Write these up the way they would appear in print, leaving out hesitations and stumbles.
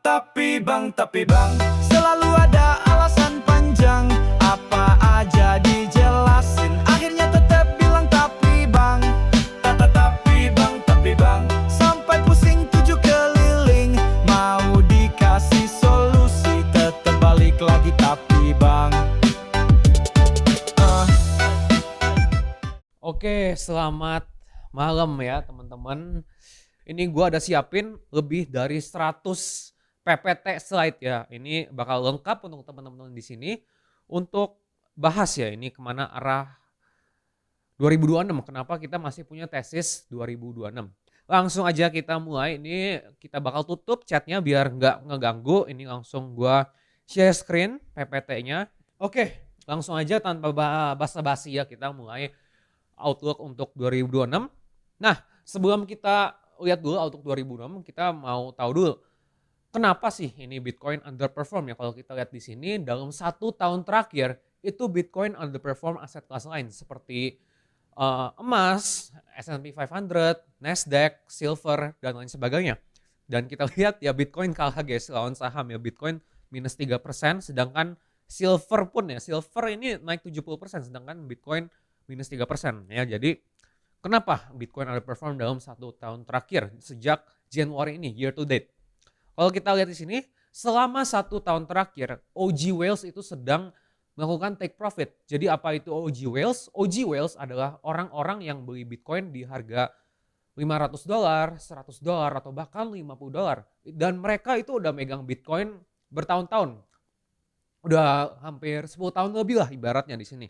Tapi bang, selalu ada alasan panjang. Apa aja dijelasin, akhirnya tetap bilang tapi bang. Tapi bang, sampai pusing 7 keliling. Mau dikasih solusi, tetap balik lagi tapi bang. Oke, selamat malam ya teman-teman. Ini gua ada siapin lebih dari 100 PPT slide ya. Ini bakal lengkap untuk teman-teman di sini untuk bahas ya ini kemana arah 2026. Kenapa kita masih punya tesis 2026. Langsung aja kita mulai. Ini kita bakal tutup chatnya biar nggak ngeganggu. Ini langsung gua share screen PPT-nya. Oke, langsung aja tanpa basa-basi ya kita mulai outlook untuk 2026. Nah, sebelum kita lihat dulu outlook 2026, kita mau tahu dulu kenapa sih ini Bitcoin underperform ya. Kalau kita lihat di sini dalam 1 tahun terakhir itu Bitcoin underperform aset kelas lain seperti emas, S&P 500, Nasdaq, silver dan lain sebagainya. Dan kita lihat ya Bitcoin kalah guys lawan saham ya. Bitcoin minus 3%, sedangkan silver pun ya, silver ini naik 70% sedangkan Bitcoin minus 3% ya. Jadi kenapa Bitcoin underperform dalam 1 tahun terakhir sejak Januari ini year to date? Kalau kita lihat di sini selama 1 tahun terakhir OG Whales itu sedang melakukan take profit. Jadi apa itu OG Whales? OG Whales adalah orang-orang yang beli Bitcoin di harga $500, $100 atau bahkan $50. Dan mereka itu udah megang Bitcoin bertahun-tahun. Udah hampir 10 tahun lebih lah ibaratnya di sini.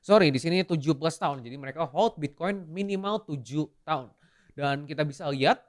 Sorry, di sini 17 tahun. Jadi mereka hold Bitcoin minimal 7 tahun. Dan kita bisa lihat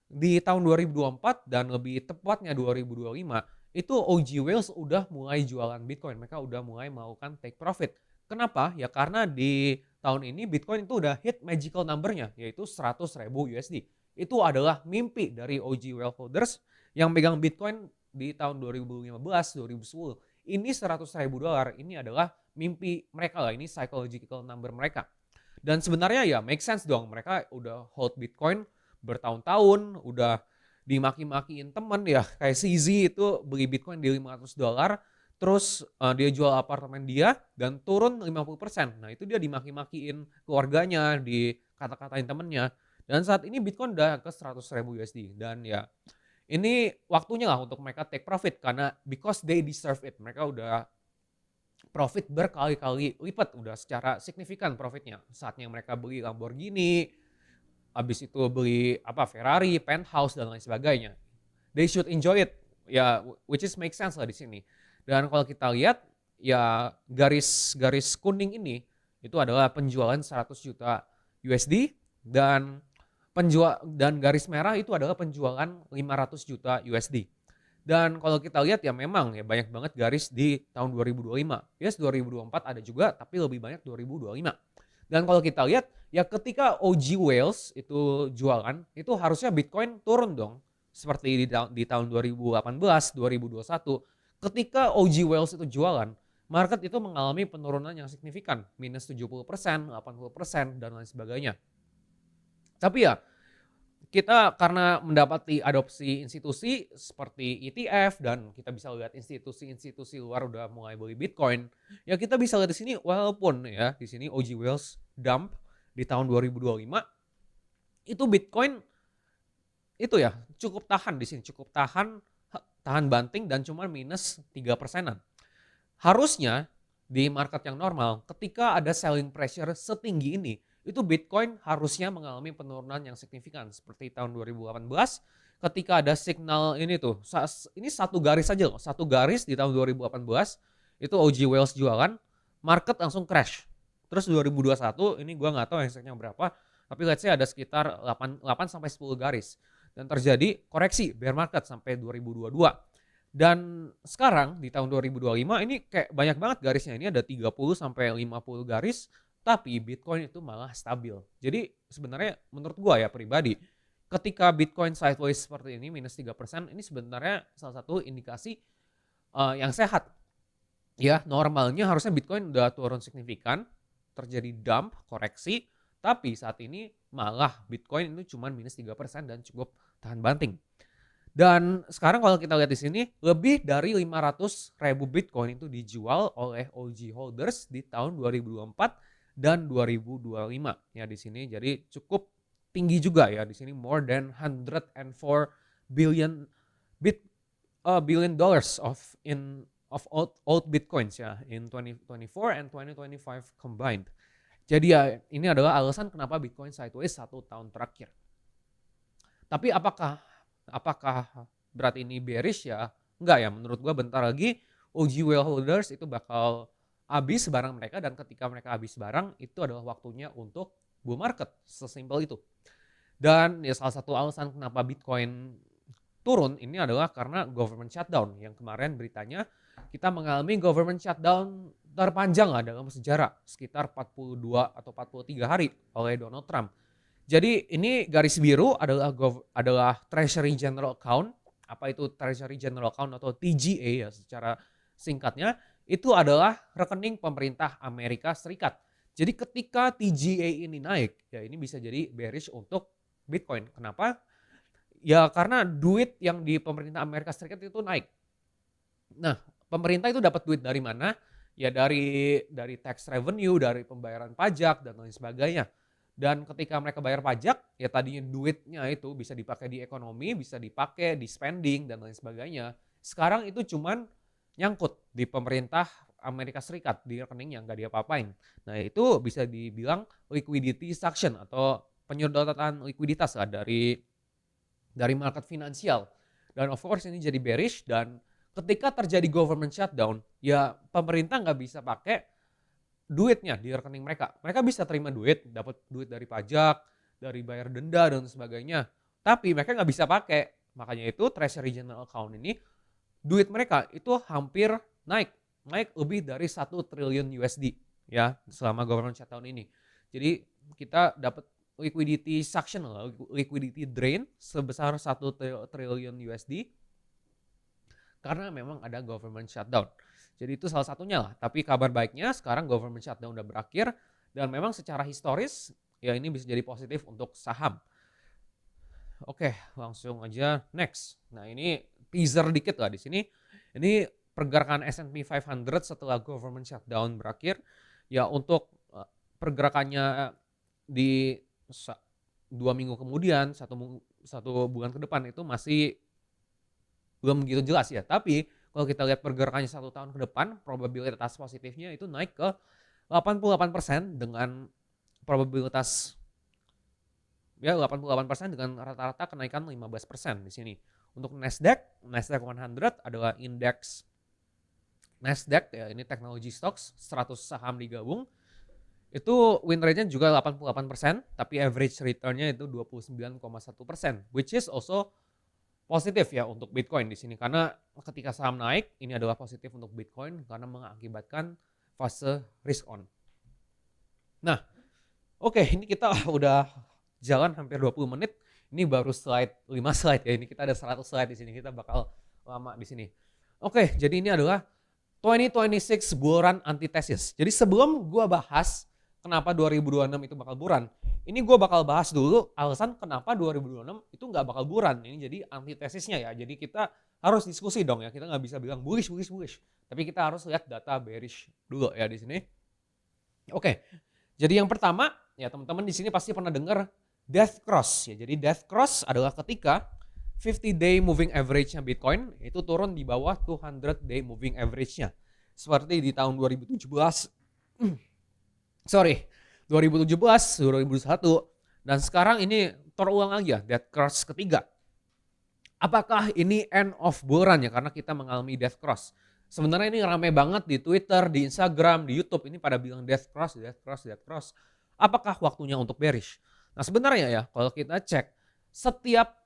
di tahun 2024 dan lebih tepatnya 2025 itu OG Whales udah mulai jualan Bitcoin. Mereka udah mulai melakukan take profit. Kenapa? Ya karena di tahun ini Bitcoin itu udah hit magical number-nya yaitu 100.000 USD. Itu adalah mimpi dari OG Whale holders yang megang Bitcoin di tahun 2015, 2010. Ini $100.000, ini adalah mimpi mereka lah, ini psychological number mereka. Dan sebenarnya ya make sense dong, mereka udah hold Bitcoin bertahun-tahun, udah dimaki-makiin temen ya, kayak CZ itu beli Bitcoin di $500, terus dia jual apartemen dia dan turun 50%. Nah itu dia dimaki-makiin keluarganya, dikata-katain temennya. Dan saat ini Bitcoin udah ke 100.000 USD dan ya ini waktunya lah untuk mereka take profit karena because they deserve it. Mereka udah profit berkali-kali lipat, udah secara signifikan profitnya. Saatnya mereka beli Lamborghini, habis itu beli Ferrari, penthouse dan lain sebagainya. They should enjoy it. Ya, which is make sense lah di sini. Dan kalau kita lihat ya garis kuning ini itu adalah penjualan 100 juta USD dan garis merah itu adalah penjualan 500 juta USD. Dan kalau kita lihat ya memang ya banyak banget garis di tahun 2025. Yes, 2024 ada juga tapi lebih banyak 2025. Dan kalau kita lihat ya ketika OG Whales itu jualan itu harusnya Bitcoin turun dong. Seperti di tahun 2018, 2021. Ketika OG Whales itu jualan, market itu mengalami penurunan yang signifikan. Minus 70%, 80% dan lain sebagainya. Tapi ya kita karena mendapati adopsi institusi seperti ETF dan kita bisa lihat institusi-institusi luar udah mulai beli Bitcoin, ya kita bisa lihat di sini walaupun ya di sini OG Whales dump di tahun 2025 itu Bitcoin itu ya cukup tahan di sini, cukup tahan banting dan cuma minus 3%-an. Harusnya di market yang normal ketika ada selling pressure setinggi ini itu Bitcoin harusnya mengalami penurunan yang signifikan seperti tahun 2018 ketika ada signal ini tuh. Ini satu garis saja loh, satu garis di tahun 2018 itu OG Whales jualan, market langsung crash. Terus 2021 ini gua nggak tahu exactnya berapa, tapi let's say ada sekitar 8 sampai 10 garis dan terjadi koreksi bear market sampai 2022. Dan sekarang di tahun 2025 ini kayak banyak banget garisnya, ini ada 30 sampai 50 garis. Tapi Bitcoin itu malah stabil. Jadi sebenarnya menurut gua ya pribadi, ketika Bitcoin sideways seperti ini minus 3%, ini sebenarnya salah satu indikasi yang sehat. Ya, normalnya harusnya Bitcoin udah turun signifikan, terjadi dump, koreksi, tapi saat ini malah Bitcoin itu cuma minus 3% dan cukup tahan banting. Dan sekarang kalau kita lihat di sini, lebih dari 500.000 Bitcoin itu dijual oleh OG holders di tahun 2024 dan 2025 ya di sini. Jadi cukup tinggi juga ya di sini, more than 104 billion billion dollars of old Bitcoins ya in 2024 and 2025 combined. Jadi ya ini adalah alasan kenapa Bitcoin sideways 1 tahun terakhir. Tapi apakah berarti ini bearish ya? Enggak ya, menurut gua bentar lagi OG well holders itu bakal habis barang mereka, dan ketika mereka habis barang itu adalah waktunya untuk bull market, sesimpel itu. Dan ya salah satu alasan kenapa Bitcoin turun ini adalah karena government shutdown yang kemarin beritanya kita mengalami government shutdown terpanjang lah dalam sejarah, sekitar 42 atau 43 hari oleh Donald Trump. Jadi ini garis biru adalah Treasury General Account. Apa itu Treasury General Account atau TGA ya secara singkatnya? Itu adalah rekening pemerintah Amerika Serikat. Jadi ketika TGA ini naik, ya ini bisa jadi bearish untuk Bitcoin. Kenapa? Ya karena duit yang di pemerintah Amerika Serikat itu naik. Nah, pemerintah itu dapat duit dari mana? Ya dari tax revenue, dari pembayaran pajak dan lain sebagainya. Dan ketika mereka bayar pajak, ya tadinya duitnya itu bisa dipakai di ekonomi, bisa dipakai di spending dan lain sebagainya. Sekarang itu cuman nyangkut di pemerintah Amerika Serikat, di rekening yang nggak diapa-apain. Nah itu bisa dibilang liquidity suction atau penyedotan likuiditas lah dari market finansial. Dan of course ini jadi bearish, dan ketika terjadi government shutdown, ya pemerintah nggak bisa pakai duitnya di rekening mereka. Mereka bisa terima duit, dapat duit dari pajak, dari bayar denda dan sebagainya. Tapi mereka nggak bisa pakai. Makanya itu Treasury General Account ini, duit mereka itu hampir naik lebih dari 1 triliun USD ya selama government shutdown ini. Jadi kita dapat liquidity suction, liquidity drain sebesar 1 triliun USD karena memang ada government shutdown. Jadi itu salah satunya lah. Tapi kabar baiknya sekarang government shutdown udah berakhir, dan memang secara historis ya ini bisa jadi positif untuk saham. Oke, langsung aja next. Nah ini teaser dikit lah di sini. Ini pergerakan S&P 500 setelah government shutdown berakhir. Ya untuk pergerakannya di 2 minggu kemudian, satu bulan ke depan itu masih belum begitu jelas ya. Tapi kalau kita lihat pergerakannya 1 tahun ke depan, probabilitas positifnya itu naik ke 88% dengan probabilitas ya 88% dengan rata-rata kenaikan 15% di sini. Untuk Nasdaq 100 adalah indeks Nasdaq ya, ini technology stocks, 100 saham digabung. Itu win rate-nya juga 88%, tapi average return-nya itu 29,1%, which is also positif ya untuk Bitcoin di sini, karena ketika saham naik ini adalah positif untuk Bitcoin karena mengakibatkan fase risk on. Nah, oke, ini kita udah jalan hampir 20 menit. Ini baru 5 slide ya. Ini kita ada 100 slide di sini. Kita bakal lama di sini. Oke, jadi ini adalah 2026 bull run antitesis. Jadi sebelum gua bahas kenapa 2026 itu bakal bull run, ini gue bakal bahas dulu alasan kenapa 2026 itu nggak bakal bull run. Ini jadi antitesisnya ya. Jadi kita harus diskusi dong ya. Kita nggak bisa bilang bullish. Tapi kita harus lihat data bearish dulu ya di sini. Oke. Jadi yang pertama ya teman-teman di sini pasti pernah dengar death cross ya. Jadi death cross adalah ketika 50-day moving average-nya Bitcoin itu turun di bawah 200-day moving average-nya. Seperti di tahun 2017. 2017, 2021, dan sekarang ini terulang lagi ya, death cross ketiga. Apakah ini end of bull run ya? Karena kita mengalami death cross. Sebenarnya ini ramai banget di Twitter, di Instagram, di YouTube. Ini pada bilang death cross. Apakah waktunya untuk bearish? Nah sebenarnya ya, kalau kita cek setiap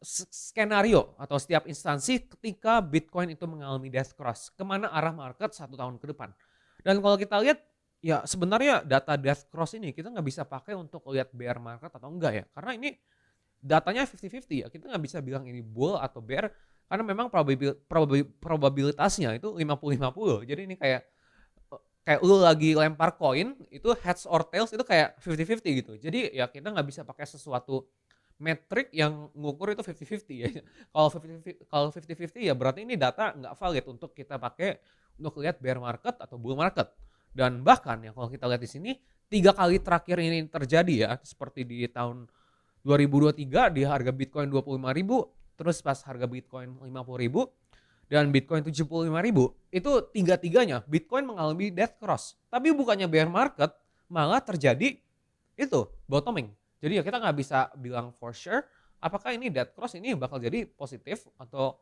skenario atau setiap instansi ketika Bitcoin itu mengalami death cross, kemana arah market 1 tahun ke depan. Dan kalau kita lihat, ya sebenarnya data death cross ini kita nggak bisa pakai untuk lihat bear market atau enggak ya. Karena ini datanya 50-50 ya. Kita nggak bisa bilang ini bull atau bear. Karena memang probabilitasnya itu 50-50. Jadi ini kayak lu lagi lempar koin, itu heads or tails itu kayak 50-50 gitu. Jadi ya kita nggak bisa pakai sesuatu metrik yang ngukur itu 50-50 ya. Kalau 50-50 ya berarti ini data nggak valid untuk kita pakai untuk lihat bear market atau bull market. Dan bahkan ya kalau kita lihat di sini 3 kali terakhir ini terjadi ya, seperti di tahun 2023 di harga Bitcoin 25.000, terus pas harga Bitcoin 50.000 dan Bitcoin 75.000, itu tiga-tiganya Bitcoin mengalami death cross. Tapi bukannya bear market, malah terjadi itu bottoming. Jadi ya kita nggak bisa bilang for sure apakah ini death cross ini bakal jadi positif atau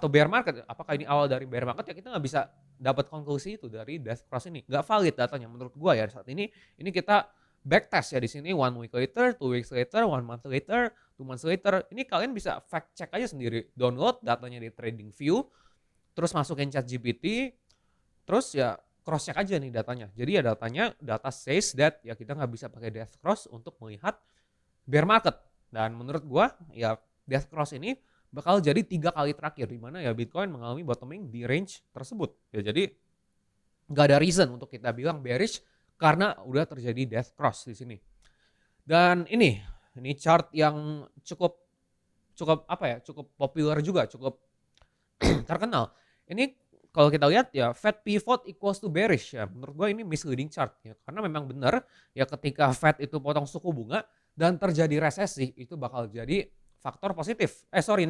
bear market. Apakah ini awal dari bear market, ya kita nggak bisa dapat konklusi itu dari death cross ini. Nggak valid datanya menurut gua ya saat ini. Ini kita backtest ya di sini 1 week later, 2 weeks later, 1 month later, 2 months later. Ini kalian bisa fact check aja sendiri. Download datanya di TradingView, terus masukin ChatGPT, terus ya cross check aja nih datanya. Jadi ya data says that ya kita nggak bisa pakai death cross untuk melihat bear market. Dan menurut gua ya death cross ini bakal jadi 3 kali terakhir di mana ya Bitcoin mengalami bottoming di range tersebut. Ya jadi nggak ada reason untuk kita bilang bearish karena udah terjadi death cross di sini. Dan ini chart yang cukup populer juga, cukup terkenal. Ini kalau kita lihat ya Fed pivot equals to bearish ya. Menurut gue ini misleading chart ya. Karena memang benar ya ketika Fed itu potong suku bunga dan terjadi resesi itu bakal jadi faktor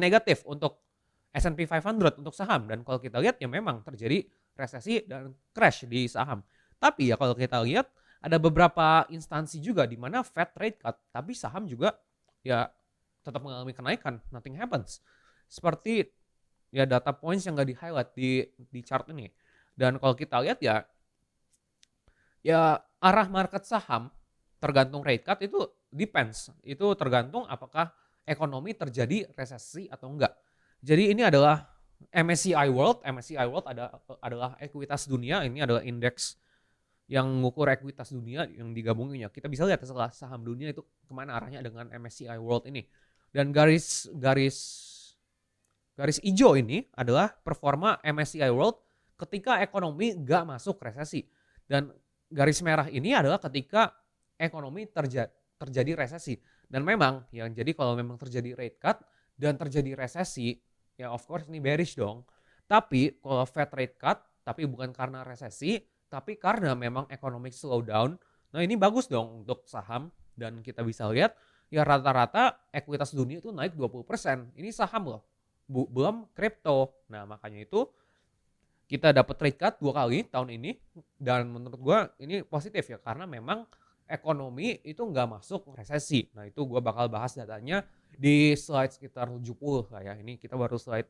negatif untuk S&P 500 untuk saham. Dan kalau kita lihat ya memang terjadi resesi dan crash di saham. Tapi ya kalau kita lihat ada beberapa instansi juga di mana Fed rate cut tapi saham juga ya tetap mengalami kenaikan, nothing happens. Seperti ya data points yang nggak di highlight di chart ini. Dan kalau kita lihat ya arah market saham tergantung rate cut itu depends. Itu tergantung apakah ekonomi terjadi resesi atau enggak. Jadi ini adalah MSCI World. MSCI World adalah ekuitas dunia. Ini adalah indeks yang mengukur ekuitas dunia yang digabunginnya. Kita bisa lihat setelah saham dunia itu kemana arahnya dengan MSCI World ini. Dan garis hijau ini adalah performa MSCI World ketika ekonomi gak masuk resesi. Dan garis merah ini adalah ketika ekonomi terjadi resesi. Dan memang yang jadi kalau memang terjadi rate cut dan terjadi resesi, ya of course ini bearish dong. Tapi kalau Fed rate cut tapi bukan karena resesi, tapi karena memang economic slowdown, nah ini bagus dong untuk saham. Dan kita bisa lihat ya rata-rata ekuitas dunia itu naik 20%. Ini saham loh, belum kripto. Nah makanya itu kita dapat rate cut 2 kali tahun ini. Dan menurut gue ini positif ya, karena memang ekonomi itu nggak masuk resesi. Nah itu gue bakal bahas datanya di slide sekitar 70 lah ya. Ini kita baru slide,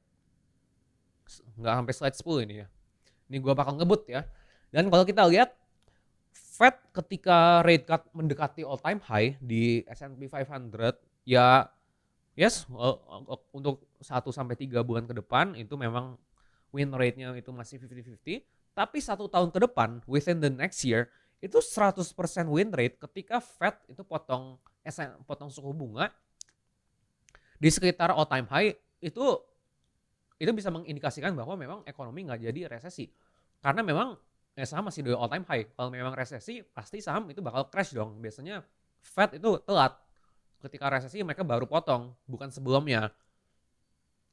nggak sampai slide 10 ini ya. Ini gue bakal ngebut ya. Dan kalau kita lihat Fed ketika rate cut mendekati all time high di S&P 500 ya yes untuk 1-3 bulan ke depan itu memang win rate-nya itu masih 50-50, tapi 1 tahun ke depan within the next year itu 100% win rate ketika Fed itu potong suku bunga di sekitar all time high. Itu bisa mengindikasikan bahwa memang ekonomi nggak jadi resesi. Karena memang saham masih di all time high. Kalau memang resesi pasti saham itu bakal crash dong. Biasanya Fed itu telat. Ketika resesi mereka baru potong, bukan sebelumnya.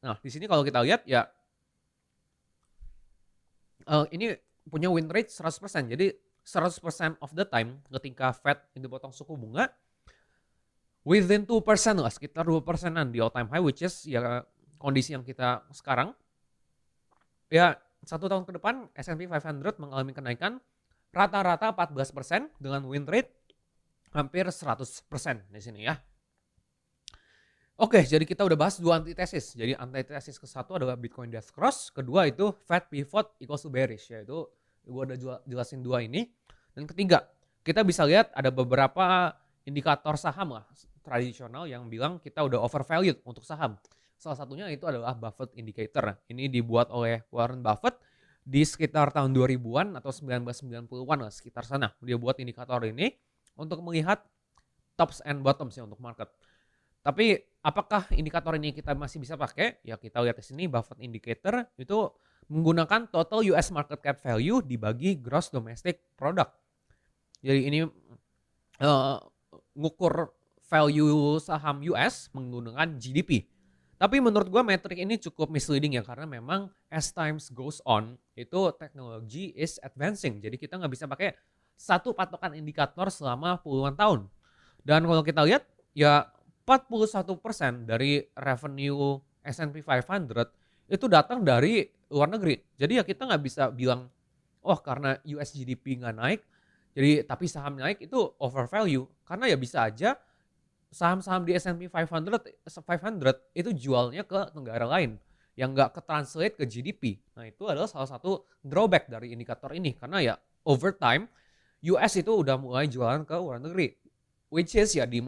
Nah, di sini kalau kita lihat ya ini punya win rate 100%. Jadi 100% of the time ketika Fed itu potong suku bunga within 2% lah, sekitar 2%-an di all time high, which is ya kondisi yang kita sekarang. Ya 1 tahun ke depan S&P 500 mengalami kenaikan rata-rata 14% dengan win rate hampir 100% di sini ya. Oke, jadi kita udah bahas 2 antitesis. Jadi antitesis ke-1 adalah Bitcoin death cross, kedua itu Fed pivot equals to bearish, yaitu gue udah jelasin 2 ini. Dan ketiga, kita bisa lihat ada beberapa indikator saham lah tradisional yang bilang kita udah overvalued untuk saham. Salah satunya itu adalah Buffett Indicator. Ini dibuat oleh Warren Buffett di sekitar tahun 2000-an atau 1990-an lah, sekitar sana. Dia buat indikator ini untuk melihat tops and bottoms ya untuk market. Tapi apakah indikator ini kita masih bisa pakai? Ya kita lihat di sini Buffett Indicator itu menggunakan total US market cap value dibagi gross domestic product. Jadi ini ngukur value saham US menggunakan GDP. Tapi menurut gua metrik ini cukup misleading ya, karena memang as times goes on itu teknologi is advancing. Jadi kita nggak bisa pakai satu patokan indikator selama puluhan tahun. Dan kalau kita lihat ya 41% dari revenue S&P 500 itu datang dari luar negeri. Jadi ya kita nggak bisa bilang oh karena US GDP nggak naik, jadi tapi saham naik itu overvalue. Karena ya bisa aja saham-saham di S&P 500 itu jualnya ke negara lain yang nggak ke-translate ke GDP. Nah itu adalah salah satu drawback dari indikator ini. Karena ya over time US itu udah mulai jualan ke luar negeri. Which is ya di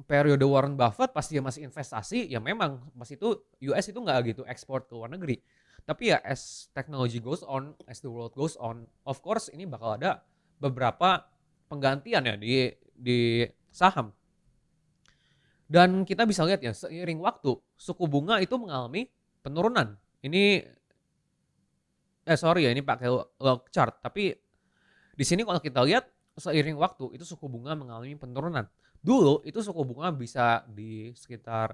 periode Warren Buffett pas dia masih investasi ya memang pas itu US itu nggak gitu ekspor ke luar negeri. Tapi ya as technology goes on, as the world goes on, of course ini bakal ada beberapa penggantian ya di saham. Dan kita bisa lihat ya seiring waktu suku bunga itu mengalami penurunan. Ini ini pakai log chart, tapi di sini kalau kita lihat seiring waktu itu suku bunga mengalami penurunan. Dulu itu suku bunga bisa di sekitar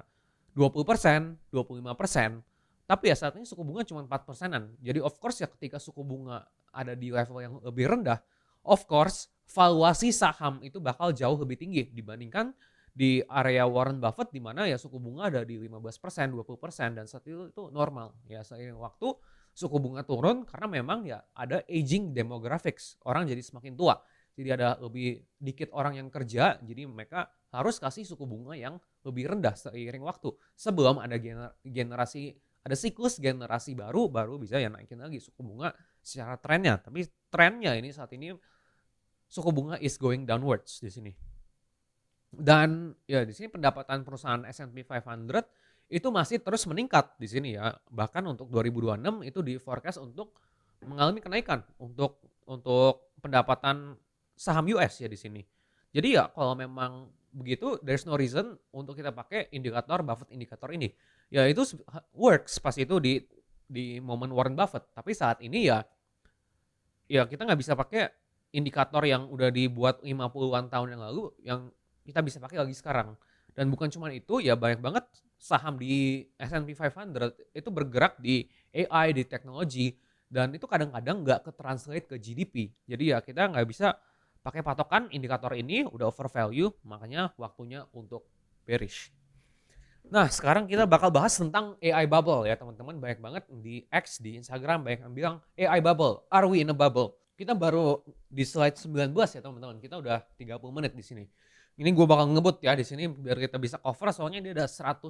20%, 25%. Tapi ya saat ini suku bunga cuma 4%-an. Jadi of course ya ketika suku bunga ada di level yang lebih rendah, of course valuasi saham itu bakal jauh lebih tinggi dibandingkan di area Warren Buffett di mana ya suku bunga ada di 15%, 20% dan saat itu normal. Ya seiring waktu suku bunga turun karena memang ya ada aging demographics. Orang jadi semakin tua. Jadi ada lebih dikit orang yang kerja, jadi mereka harus kasih suku bunga yang lebih rendah seiring waktu. Sebelum ada siklus generasi baru bisa ya naikin lagi suku bunga secara trennya. Tapi trennya ini saat ini suku bunga is going downwards di sini. Dan ya di sini pendapatan perusahaan S&P 500 itu masih terus meningkat di sini ya. Bahkan untuk 2026 itu di forecast untuk mengalami kenaikan untuk pendapatan saham US ya di sini. Jadi ya kalau memang begitu there's no reason untuk kita pakai indikator Buffett indikator ini. Ya itu works pas itu di momen Warren Buffett. Tapi saat ini ya kita nggak bisa pakai indikator yang udah dibuat 50-an tahun yang lalu yang kita bisa pakai lagi sekarang. Dan bukan cuma itu ya banyak banget saham di S&P 500 itu bergerak di AI, di teknologi dan itu kadang-kadang nggak ke-translate ke GDP. Jadi ya kita nggak bisa pakai patokan indikator ini udah overvalue, makanya waktunya untuk bearish. Nah sekarang kita bakal bahas tentang AI bubble ya teman-teman. Banyak banget di X, di Instagram banyak yang bilang AI bubble, are we in a bubble? Kita baru di slide 19 ya teman-teman, kita udah 30 menit di sini. Ini gue bakal ngebut ya di sini biar kita bisa cover soalnya dia ada 100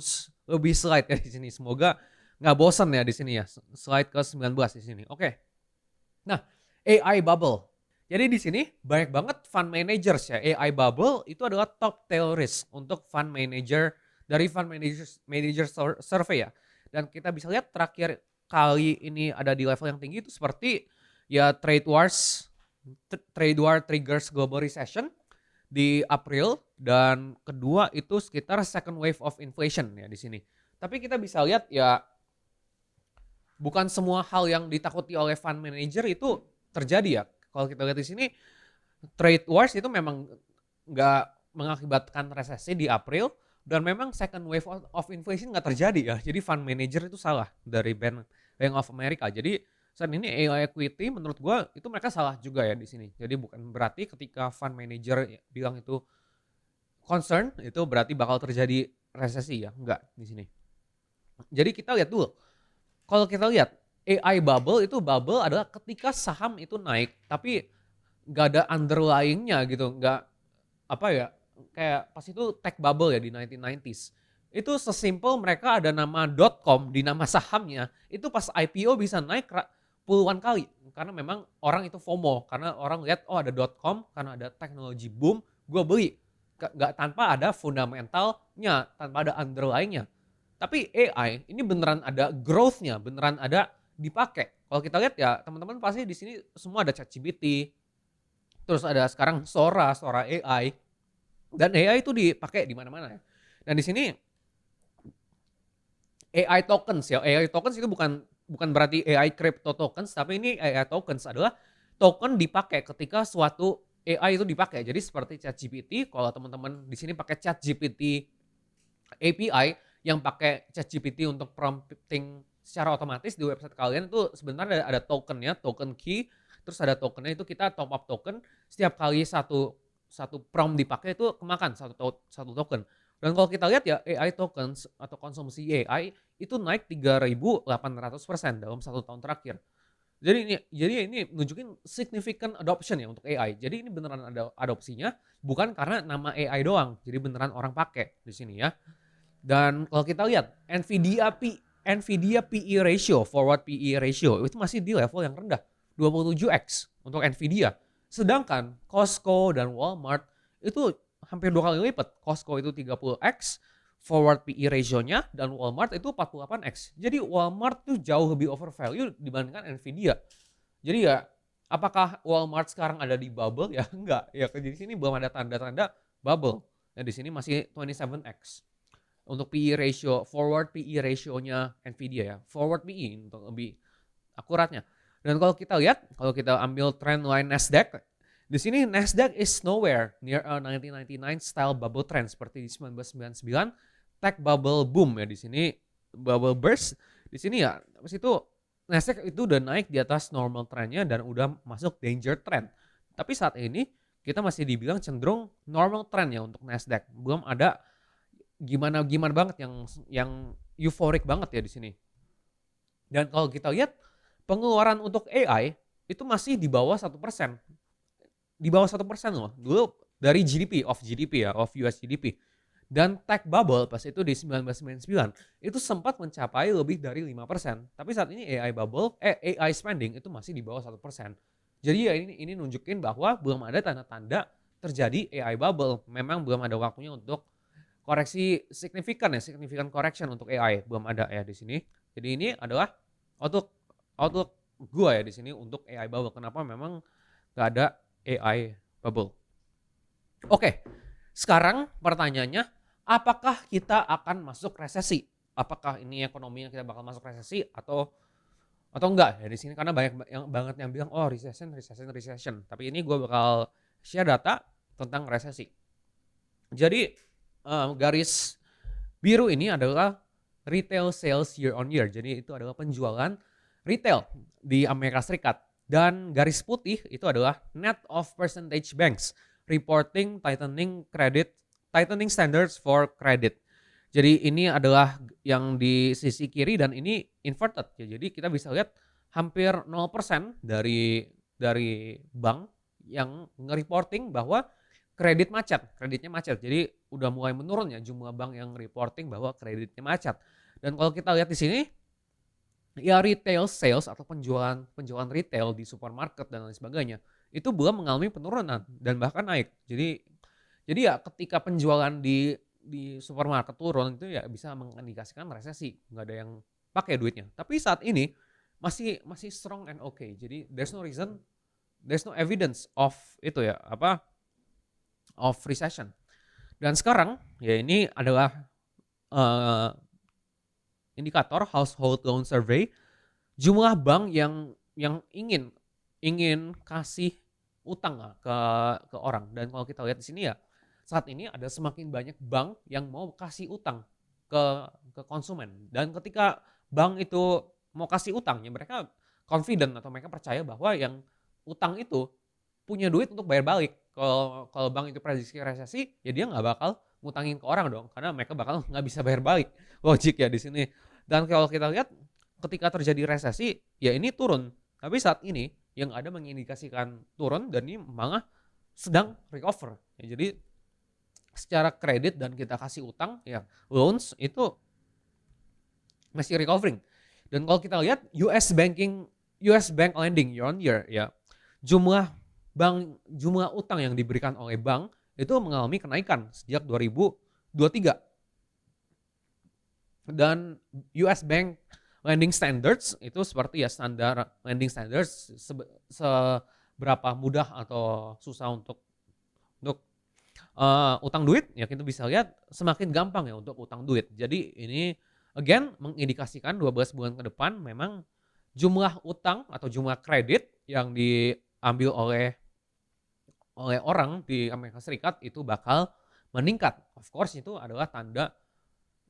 lebih slide ya di sini. Semoga nggak bosan ya di sini ya, slide ke 19 di sini. Oke. Nah AI bubble. Jadi di sini banyak banget fund managers ya. AI bubble itu adalah top tail risk untuk fund manager dari fund manager survey ya. Dan kita bisa lihat terakhir kali ini ada di level yang tinggi itu seperti ya trade war triggers global recession di April dan kedua itu sekitar second wave of inflation ya di sini. Tapi kita bisa lihat ya bukan semua hal yang ditakuti oleh fund manager itu terjadi ya. Kalau kita lihat di sini, trade wars itu memang nggak mengakibatkan resesi di April dan memang second wave of inflation nggak terjadi ya. Jadi fund manager itu salah dari Bank of America. Jadi saat ini AI equity menurut gue itu mereka salah juga ya di sini. Jadi bukan berarti ketika fund manager bilang itu concern itu berarti bakal terjadi resesi ya. Enggak di sini. Jadi kita lihat dulu. Kalau kita lihat AI bubble itu bubble adalah ketika saham itu naik tapi nggak ada underlyingnya gitu, nggak apa ya kayak pas itu tech bubble ya di 1990s. Itu sesimpel mereka ada nama .com di nama sahamnya itu pas IPO bisa naik puluhan kali karena memang orang itu FOMO karena orang lihat oh ada .com karena ada teknologi boom gue beli nggak tanpa ada fundamentalnya tanpa ada underlyingnya. Tapi AI ini beneran ada growth-nya, beneran ada dipakai. Kalau kita lihat ya teman-teman pasti di sini semua ada ChatGPT, terus ada sekarang Sora AI, dan AI itu dipakai di mana-mana. Dan di sini AI tokens ya, AI tokens itu bukan berarti AI crypto tokens, tapi ini AI tokens adalah token dipakai ketika suatu AI itu dipakai. Jadi seperti ChatGPT, kalau teman-teman di sini pakai ChatGPT API yang pakai ChatGPT untuk prompting secara otomatis di website kalian, itu sebenarnya ada tokennya, token key, terus ada tokennya, itu kita top up token setiap kali satu prompt dipakai itu kemakan satu token. Dan kalau kita lihat ya, AI tokens atau konsumsi AI itu naik 3.800% dalam 1 tahun terakhir. Jadi ini nunjukin significant adoption ya untuk AI. Jadi ini beneran ada adopsinya, bukan karena nama AI doang. Jadi beneran orang pakai di sini ya. Dan kalau kita lihat Nvidia PE ratio, forward PE ratio itu masih di level yang rendah, 27x untuk Nvidia. Sedangkan Costco dan Walmart itu hampir 2 kali lipat. Costco itu 30x forward PE ratio-nya, dan Walmart itu 48x. Jadi Walmart tuh jauh lebih overvalue dibandingkan Nvidia. Jadi ya, apakah Walmart sekarang ada di bubble? Ya enggak. Ya di sini belum ada tanda-tanda bubble. Nah di sini masih 27x. Untuk PE ratio, forward PE ratio-nya Nvidia ya. Forward PE untuk lebih akuratnya. Dan kalau kita lihat, kalau kita ambil trend line Nasdaq, di sini Nasdaq is nowhere near a 1999 style bubble trend seperti di 1999 tech bubble boom ya, di sini bubble burst. Di sini ya, habis itu Nasdaq itu udah naik di atas normal trendnya dan udah masuk danger trend. Tapi saat ini kita masih dibilang cenderung normal trend ya untuk Nasdaq. Belum ada gimana banget yang euphoric banget ya di sini. Dan kalau kita lihat pengeluaran untuk AI itu masih di bawah 1%. Di bawah 1% loh. Dulu dari GDP ya, of US GDP. Dan tech bubble pas itu di 1999 itu sempat mencapai lebih dari 5%. Tapi saat ini AI spending itu masih di bawah 1%. Jadi ya ini nunjukin bahwa belum ada tanda-tanda terjadi AI bubble. Memang belum ada waktunya untuk koreksi signifikan correction untuk AI, belum ada ya di sini. Jadi ini adalah outlook gua ya di sini untuk AI bubble. Kenapa memang gak ada AI bubble. Oke, sekarang pertanyaannya, apakah kita akan masuk resesi? Apakah ini ekonominya kita bakal masuk resesi atau enggak ya di sini? Karena banget yang bilang recession. Tapi ini gue bakal share data tentang resesi. Jadi garis biru ini adalah retail sales year on year. Jadi itu adalah penjualan retail di Amerika Serikat. Dan garis putih itu adalah net of percentage banks reporting tightening standards for credit. Jadi ini adalah yang di sisi kiri dan ini inverted ya. Jadi kita bisa lihat hampir 0% dari bank yang nge-reporting bahwa kreditnya macet. Jadi udah mulai menurun ya jumlah bank yang reporting bahwa kreditnya macet. Dan kalau kita lihat di sini ya, retail sales atau penjualan retail di supermarket dan lain sebagainya itu belum mengalami penurunan dan bahkan naik. Jadi ya ketika penjualan di supermarket turun itu ya bisa mengindikasikan resesi, nggak ada yang pakai duitnya. Tapi saat ini masih strong and okay. Jadi there's no evidence of itu ya, of recession. Dan sekarang ya ini adalah indikator household loan survey, jumlah bank yang ingin kasih utang ke orang. Dan kalau kita lihat di sini ya, saat ini ada semakin banyak bank yang mau kasih utang ke konsumen. Dan ketika bank itu mau kasih utang ya, mereka confident atau mereka percaya bahwa yang utang itu punya duit untuk bayar balik. Kalau bank itu prediksi resesi, ya dia nggak bakal ngutangin ke orang dong, karena mereka bakal nggak bisa bayar balik. Logik ya di sini. Dan kalau kita lihat ketika terjadi resesi, ya ini turun. Tapi saat ini yang ada mengindikasikan turun dan ini malah sedang recover. Ya, jadi secara kredit dan kita kasih utang, ya loans itu masih recovering. Dan kalau kita lihat US bank lending year on year, ya jumlah utang yang diberikan oleh bank itu mengalami kenaikan sejak 2023. Dan US Bank Lending Standards itu seperti ya standar lending standards, seberapa mudah atau susah untuk utang duit ya, kita bisa lihat semakin gampang ya untuk utang duit. Jadi ini again mengindikasikan 12 bulan ke depan memang jumlah utang atau jumlah kredit yang diambil oleh oleh orang di Amerika Serikat itu bakal meningkat. Of course itu adalah tanda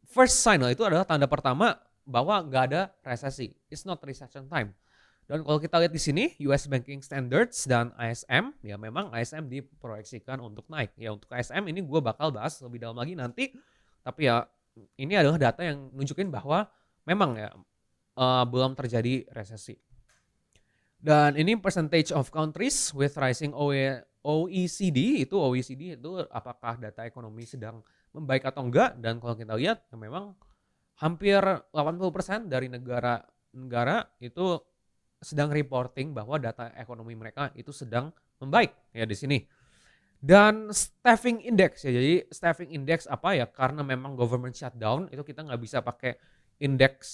first sign, itu adalah tanda pertama bahwa nggak ada resesi. It's not recession time. Dan kalau kita lihat di sini US Banking Standards dan ISM, ya memang ISM diproyeksikan untuk naik. Ya untuk ISM ini gue bakal bahas lebih dalam lagi nanti. Tapi ya ini adalah data yang nunjukin bahwa memang ya belum terjadi resesi. Dan ini percentage of countries with rising OECD itu apakah data ekonomi sedang membaik atau enggak. Dan kalau kita lihat ya memang hampir 80% dari negara itu sedang reporting bahwa data ekonomi mereka itu sedang membaik ya di sini. Dan staffing index ya, jadi staffing index apa ya, karena memang government shutdown itu kita nggak bisa pakai indeks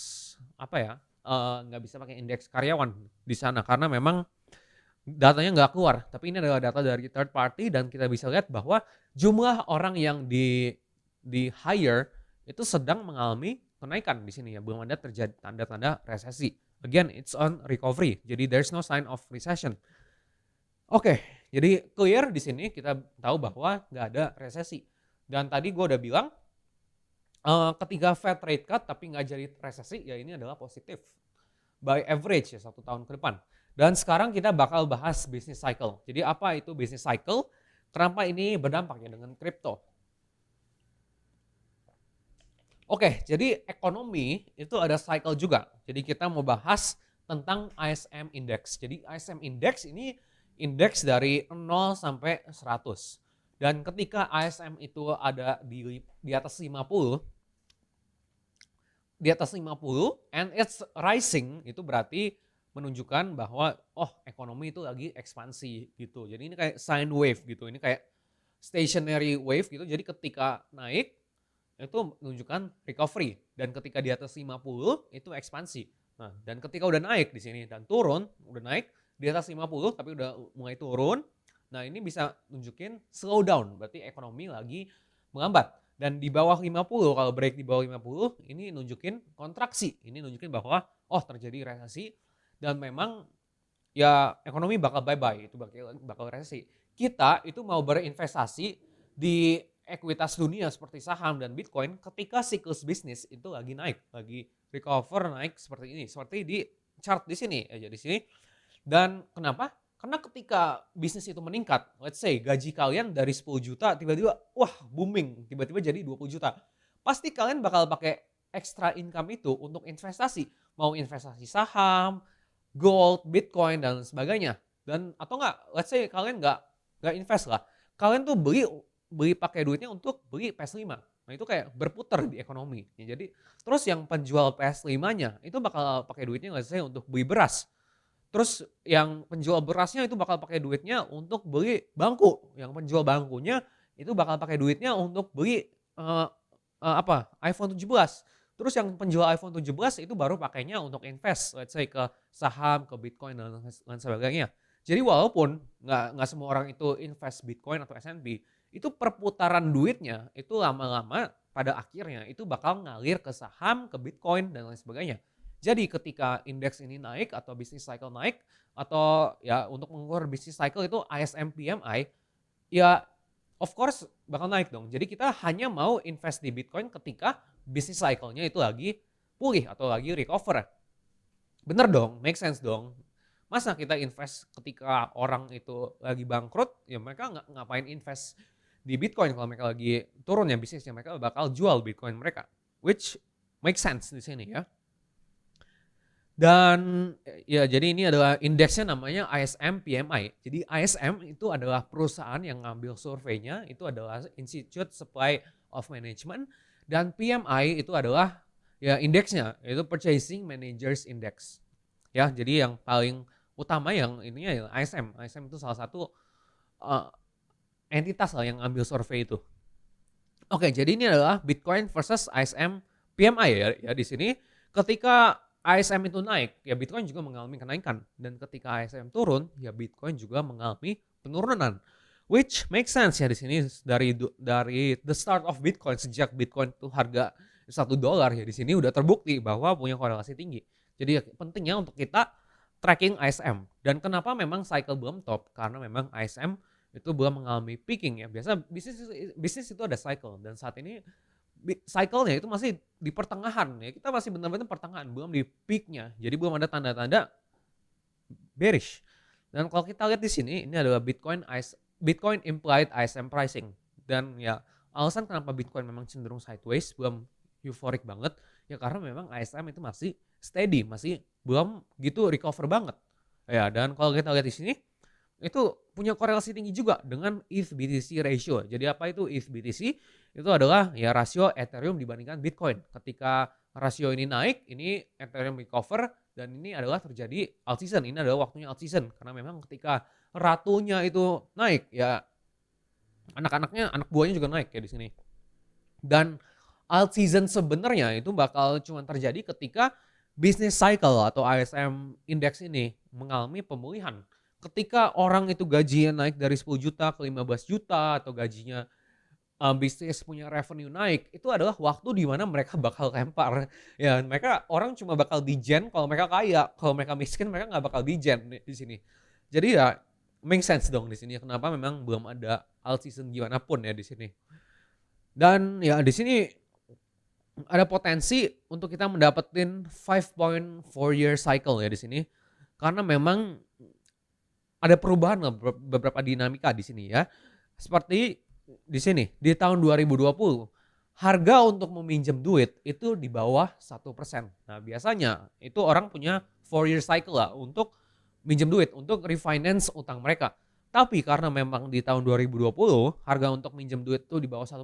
apa ya, nggak bisa pakai indeks karyawan di sana karena memang datanya nggak keluar. Tapi ini adalah data dari third party dan kita bisa lihat bahwa jumlah orang yang di hire itu sedang mengalami kenaikan di sini ya, belum ada terjadi tanda-tanda resesi. Again, it's on recovery. Jadi there's no sign of recession. Oke, jadi clear di sini kita tahu bahwa nggak ada resesi. Dan tadi gue udah bilang ketika Fed rate cut tapi nggak jadi resesi, ya ini adalah positif by average ya 1 tahun ke depan. Dan sekarang kita bakal bahas business cycle. Jadi apa itu business cycle? Kenapa ini berdampak ya dengan kripto? Oke, jadi ekonomi itu ada cycle juga. Jadi kita mau bahas tentang ISM Index. Jadi ISM Index ini indeks dari 0 sampai 100. Dan ketika ISM itu ada di atas 50, and it's rising, itu berarti menunjukkan bahwa ekonomi itu lagi ekspansi gitu. Jadi ini kayak sine wave gitu. Ini kayak stationary wave gitu. Jadi ketika naik itu menunjukkan recovery, dan ketika di atas 50 itu ekspansi. Nah, dan ketika udah naik di sini dan turun, udah naik di atas 50 tapi udah mulai turun, nah ini bisa nunjukin slow down, berarti ekonomi lagi melambat. Dan di bawah 50, kalau break di bawah 50, ini nunjukin kontraksi. Ini nunjukin bahwa terjadi resesi dan memang ya ekonomi bakal bye-bye, itu bakal resesi. Kita itu mau berinvestasi di ekuitas dunia seperti saham dan Bitcoin ketika siklus bisnis itu lagi naik, lagi recover naik seperti ini, seperti di chart di sini aja di sini. Dan kenapa? Karena ketika bisnis itu meningkat, let's say gaji kalian dari 10 juta tiba-tiba booming, tiba-tiba jadi 20 juta. Pasti kalian bakal pakai extra income itu untuk investasi, mau investasi saham, gold, Bitcoin dan sebagainya. Dan atau enggak, let's say kalian enggak invest lah. Kalian tuh beli pakai duitnya untuk beli PS5. Nah itu kayak berputar di ekonomi. Ya, jadi terus yang penjual PS5-nya itu bakal pakai duitnya nggak sih untuk beli beras. Terus yang penjual berasnya itu bakal pakai duitnya untuk beli bangku. Yang penjual bangkunya itu bakal pakai duitnya untuk beli iPhone 17. Terus yang penjual iPhone 17 itu baru pakainya untuk invest, let's say ke saham, ke Bitcoin dan sebagainya. Jadi walaupun nggak semua orang itu invest Bitcoin atau S&P, itu perputaran duitnya itu lama-lama pada akhirnya itu bakal ngalir ke saham, ke Bitcoin dan lain sebagainya. Jadi ketika indeks ini naik atau business cycle naik, atau ya untuk mengukur business cycle itu ISM PMI, ya of course bakal naik dong. Jadi kita hanya mau invest di Bitcoin ketika business cycle-nya itu lagi pulih atau lagi recover. Bener dong, make sense dong. Masa kita invest ketika orang itu lagi bangkrut, ya mereka ngapain invest di Bitcoin kalau mereka lagi turun ya bisnisnya, mereka bakal jual Bitcoin mereka, which make sense di sini ya. Dan ya jadi ini adalah indeksnya namanya ISM PMI. Jadi ISM itu adalah perusahaan yang ngambil surveinya, itu adalah Institute Supply of Management, dan PMI itu adalah ya indeksnya, yaitu Purchasing Managers Index. Ya, jadi yang paling utama yang ini ya ISM. ISM itu salah satu entitas lah yang ambil survei itu. Oke, jadi ini adalah Bitcoin versus ISM PMI ya di sini. Ketika ISM itu naik, ya Bitcoin juga mengalami kenaikan, dan ketika ISM turun, ya Bitcoin juga mengalami penurunan. Which makes sense ya di sini dari the start of Bitcoin, sejak Bitcoin itu harga $1 ya di sini udah terbukti bahwa punya korelasi tinggi. Jadi pentingnya untuk kita tracking ISM. Dan kenapa memang cycle belum top? Karena memang ISM itu belum mengalami peaking ya. Biasa bisnis itu ada cycle, dan saat ini cycle-nya itu masih di pertengahan ya. Kita masih benar-benar pertengahan, belum di peak-nya. Jadi belum ada tanda-tanda bearish. Dan kalau kita lihat di sini, ini adalah Bitcoin implied ISM pricing. Dan ya alasan kenapa Bitcoin memang cenderung sideways, belum euphoric banget, ya karena memang ISM itu masih steady, masih belum gitu recover banget. Ya, dan kalau kita lihat di sini, itu punya korelasi tinggi juga dengan ETH-BTC ratio. Jadi apa itu ETH-BTC? Itu adalah ya rasio Ethereum dibandingkan Bitcoin. Ketika rasio ini naik, ini Ethereum recover, dan ini adalah terjadi alt season. Ini adalah waktunya alt season, karena memang ketika ratunya itu naik, ya anak buahnya juga naik ya di sini. Dan alt season sebenarnya itu bakal cuma terjadi ketika business cycle atau ISM index ini mengalami pemulihan. Ketika orang itu gajinya naik dari 10 juta ke 15 juta, atau gajinya bisnis punya revenue naik, itu adalah waktu di mana mereka bakal lempar. Ya, orang cuma bakal dijen kalau mereka kaya, kalau mereka miskin mereka nggak bakal dijen di sini. Jadi ya make sense dong di sini kenapa memang belum ada alt season gimana pun ya di sini. Dan ya di sini ada potensi untuk kita mendapatkan 5.4 year cycle ya di sini, karena memang ada perubahan lah, beberapa dinamika di sini ya. Seperti di sini di tahun 2020 harga untuk meminjam duit itu di bawah 1%. Nah, biasanya itu orang punya 4 year cycle lah untuk minjem duit, untuk refinance utang mereka. Tapi karena memang di tahun 2020 harga untuk minjem duit itu di bawah 1%,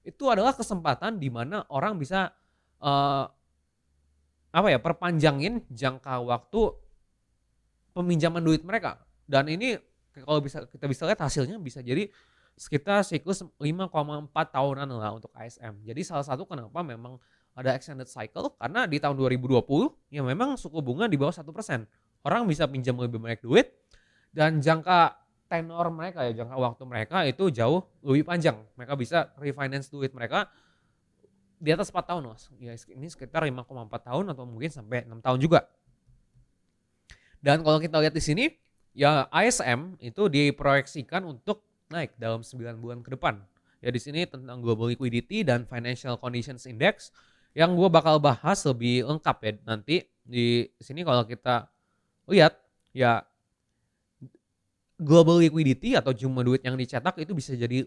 itu adalah kesempatan di mana orang bisa perpanjangin jangka waktu peminjaman duit mereka. Dan ini kalau kita bisa lihat hasilnya bisa jadi sekitar siklus 5,4 tahunan lah untuk ISM. Jadi salah satu kenapa memang ada extended cycle, karena di tahun 2020 ya memang suku bunga di bawah 1%. Orang bisa pinjam lebih banyak duit, dan jangka tenor mereka ya, jangka waktu mereka itu jauh lebih panjang. Mereka bisa refinance duit mereka di atas 4 tahun. Ya, ini sekitar 5,4 tahun atau mungkin sampai 6 tahun juga. Dan kalau kita lihat di sini, ya ISM itu diproyeksikan untuk naik dalam 9 bulan ke depan. Ya di sini tentang global liquidity dan financial conditions index yang gue bakal bahas lebih lengkap ya nanti di sini. Kalau kita lihat ya global liquidity atau jumlah duit yang dicetak itu bisa jadi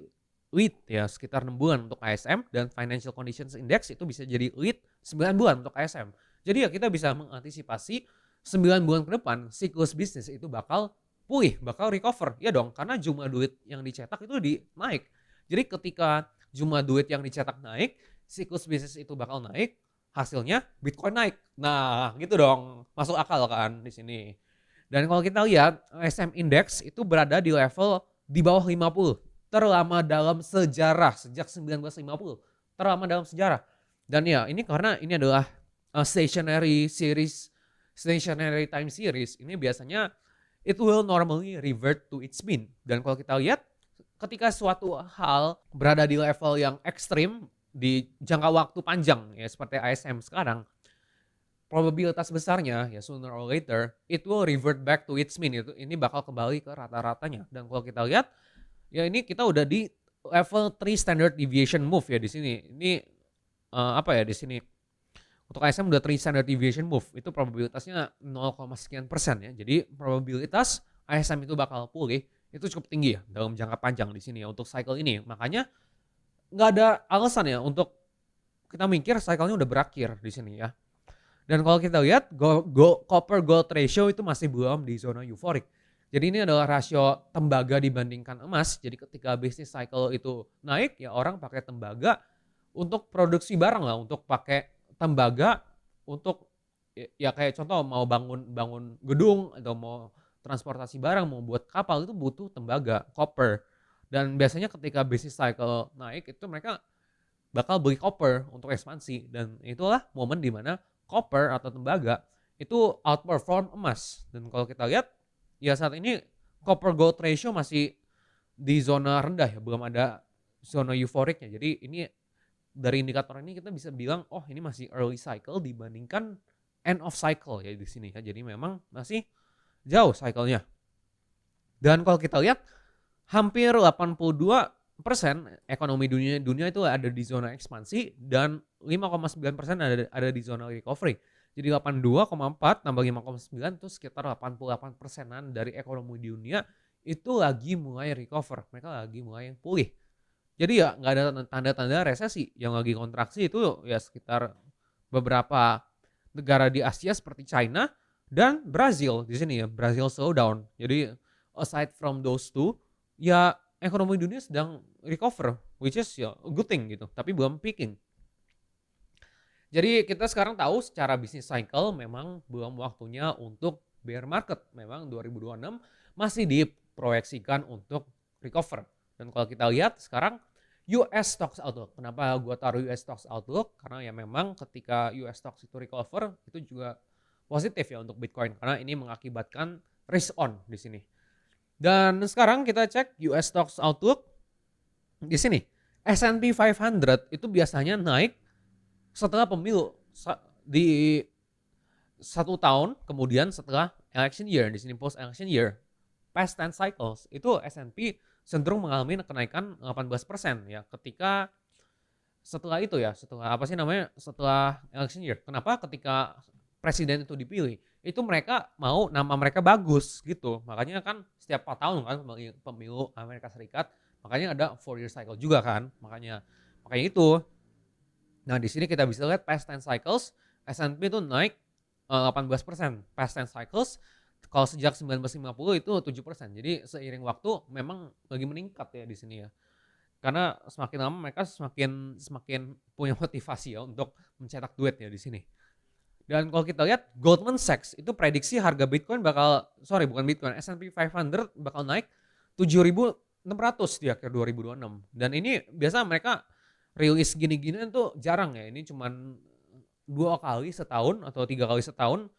lead ya sekitar 6 bulan untuk ISM, dan financial conditions index itu bisa jadi lead 9 bulan untuk ISM. Jadi ya kita bisa mengantisipasi 9 bulan ke depan siklus bisnis itu bakal pulih, bakal recover. Ya dong, karena jumlah duit yang dicetak itu naik. Jadi ketika jumlah duit yang dicetak naik, siklus bisnis itu bakal naik, hasilnya Bitcoin naik. Nah, gitu dong. Masuk akal kan di sini. Dan kalau kita lihat ISM index itu berada di level di bawah 50 terlama dalam sejarah sejak 1950. Terlama dalam sejarah. Dan ya, ini karena ini adalah stationary time series. Ini biasanya it will normally revert to its mean. Dan kalau kita lihat ketika suatu hal berada di level yang ekstrim di jangka waktu panjang ya seperti ISM sekarang, probabilitas besarnya ya sooner or later it will revert back to its mean. Ini bakal kembali ke rata-ratanya. Dan kalau kita lihat ya ini kita udah di level 3 standard deviation move ya di sini. Ini di sini untuk ISM udah 3 standard deviation move, itu probabilitasnya 0, sekian persen ya. Jadi probabilitas ISM itu bakal pulih itu cukup tinggi ya dalam jangka panjang di sini ya untuk cycle ini. Makanya nggak ada alasan ya untuk kita mikir cycle-nya udah berakhir di sini ya. Dan kalau kita lihat copper gold ratio itu masih belum di zona euphoric. Jadi ini adalah rasio tembaga dibandingkan emas. Jadi ketika business cycle itu naik ya orang pakai tembaga untuk produksi barang lah, untuk pakai tembaga untuk ya kayak contoh mau bangun gedung atau mau transportasi barang, mau buat kapal itu butuh tembaga, copper. Dan biasanya ketika business cycle naik itu mereka bakal beli copper untuk ekspansi, dan itulah momen di mana copper atau tembaga itu outperform emas. Dan kalau kita lihat ya saat ini copper gold ratio masih di zona rendah ya, belum ada zona euphoricnya. Jadi ini dari indikator ini kita bisa bilang oh ini masih early cycle dibandingkan end of cycle ya di sini ya. Jadi memang masih jauh cycle-nya. Dan kalau kita lihat hampir 82% ekonomi dunia itu ada di zona ekspansi dan 5,9% ada di zona recovery. Jadi 82,4 tambah 5,9 itu sekitar 88%-an dari ekonomi dunia itu lagi mulai recover. Mereka lagi mulai pulih. Jadi ya nggak ada tanda-tanda resesi. Yang lagi kontraksi itu ya sekitar beberapa negara di Asia seperti China dan Brazil di sini ya. Brazil slowdown. Jadi aside from those two, ya ekonomi dunia sedang recover, which is ya a good thing gitu. Tapi belum peaking. Jadi kita sekarang tahu secara bisnis cycle memang belum waktunya untuk bear market. Memang 2026 masih diproyeksikan untuk recover. Dan kalau kita lihat sekarang US Stocks Outlook. Kenapa gue taruh US Stocks Outlook? Karena ya memang ketika US Stocks itu recover itu juga positif ya untuk Bitcoin. Karena ini mengakibatkan risk on di sini. Dan sekarang kita cek US Stocks Outlook di sini. S&P 500 itu biasanya naik setelah pemilu di 1 tahun, kemudian setelah election year, di sini post election year, past 10 cycles, itu S&P cenderung mengalami kenaikan 18% ya ketika setelah itu ya, setelah election year. Kenapa? Ketika presiden itu dipilih, itu mereka mau nama mereka bagus gitu. Makanya kan setiap 4 tahun kan pemilu Amerika Serikat, makanya ada 4-year cycle juga kan. Makanya itu. Nah, di sini kita bisa lihat past 10 cycles, S&P itu naik 18%. Past 10 cycles, kalau sejak 1950 itu 7%. Jadi seiring waktu memang lagi meningkat ya di sini ya. Karena semakin lama mereka semakin punya motivasi ya untuk mencetak duit ya di sini. Dan kalau kita lihat Goldman Sachs itu prediksi harga Bitcoin S&P 500 bakal naik 7.600 di akhir 2026. Dan ini biasa mereka rilis gini-ginian tuh jarang ya. Ini cuman 2 kali setahun atau 3 kali setahun.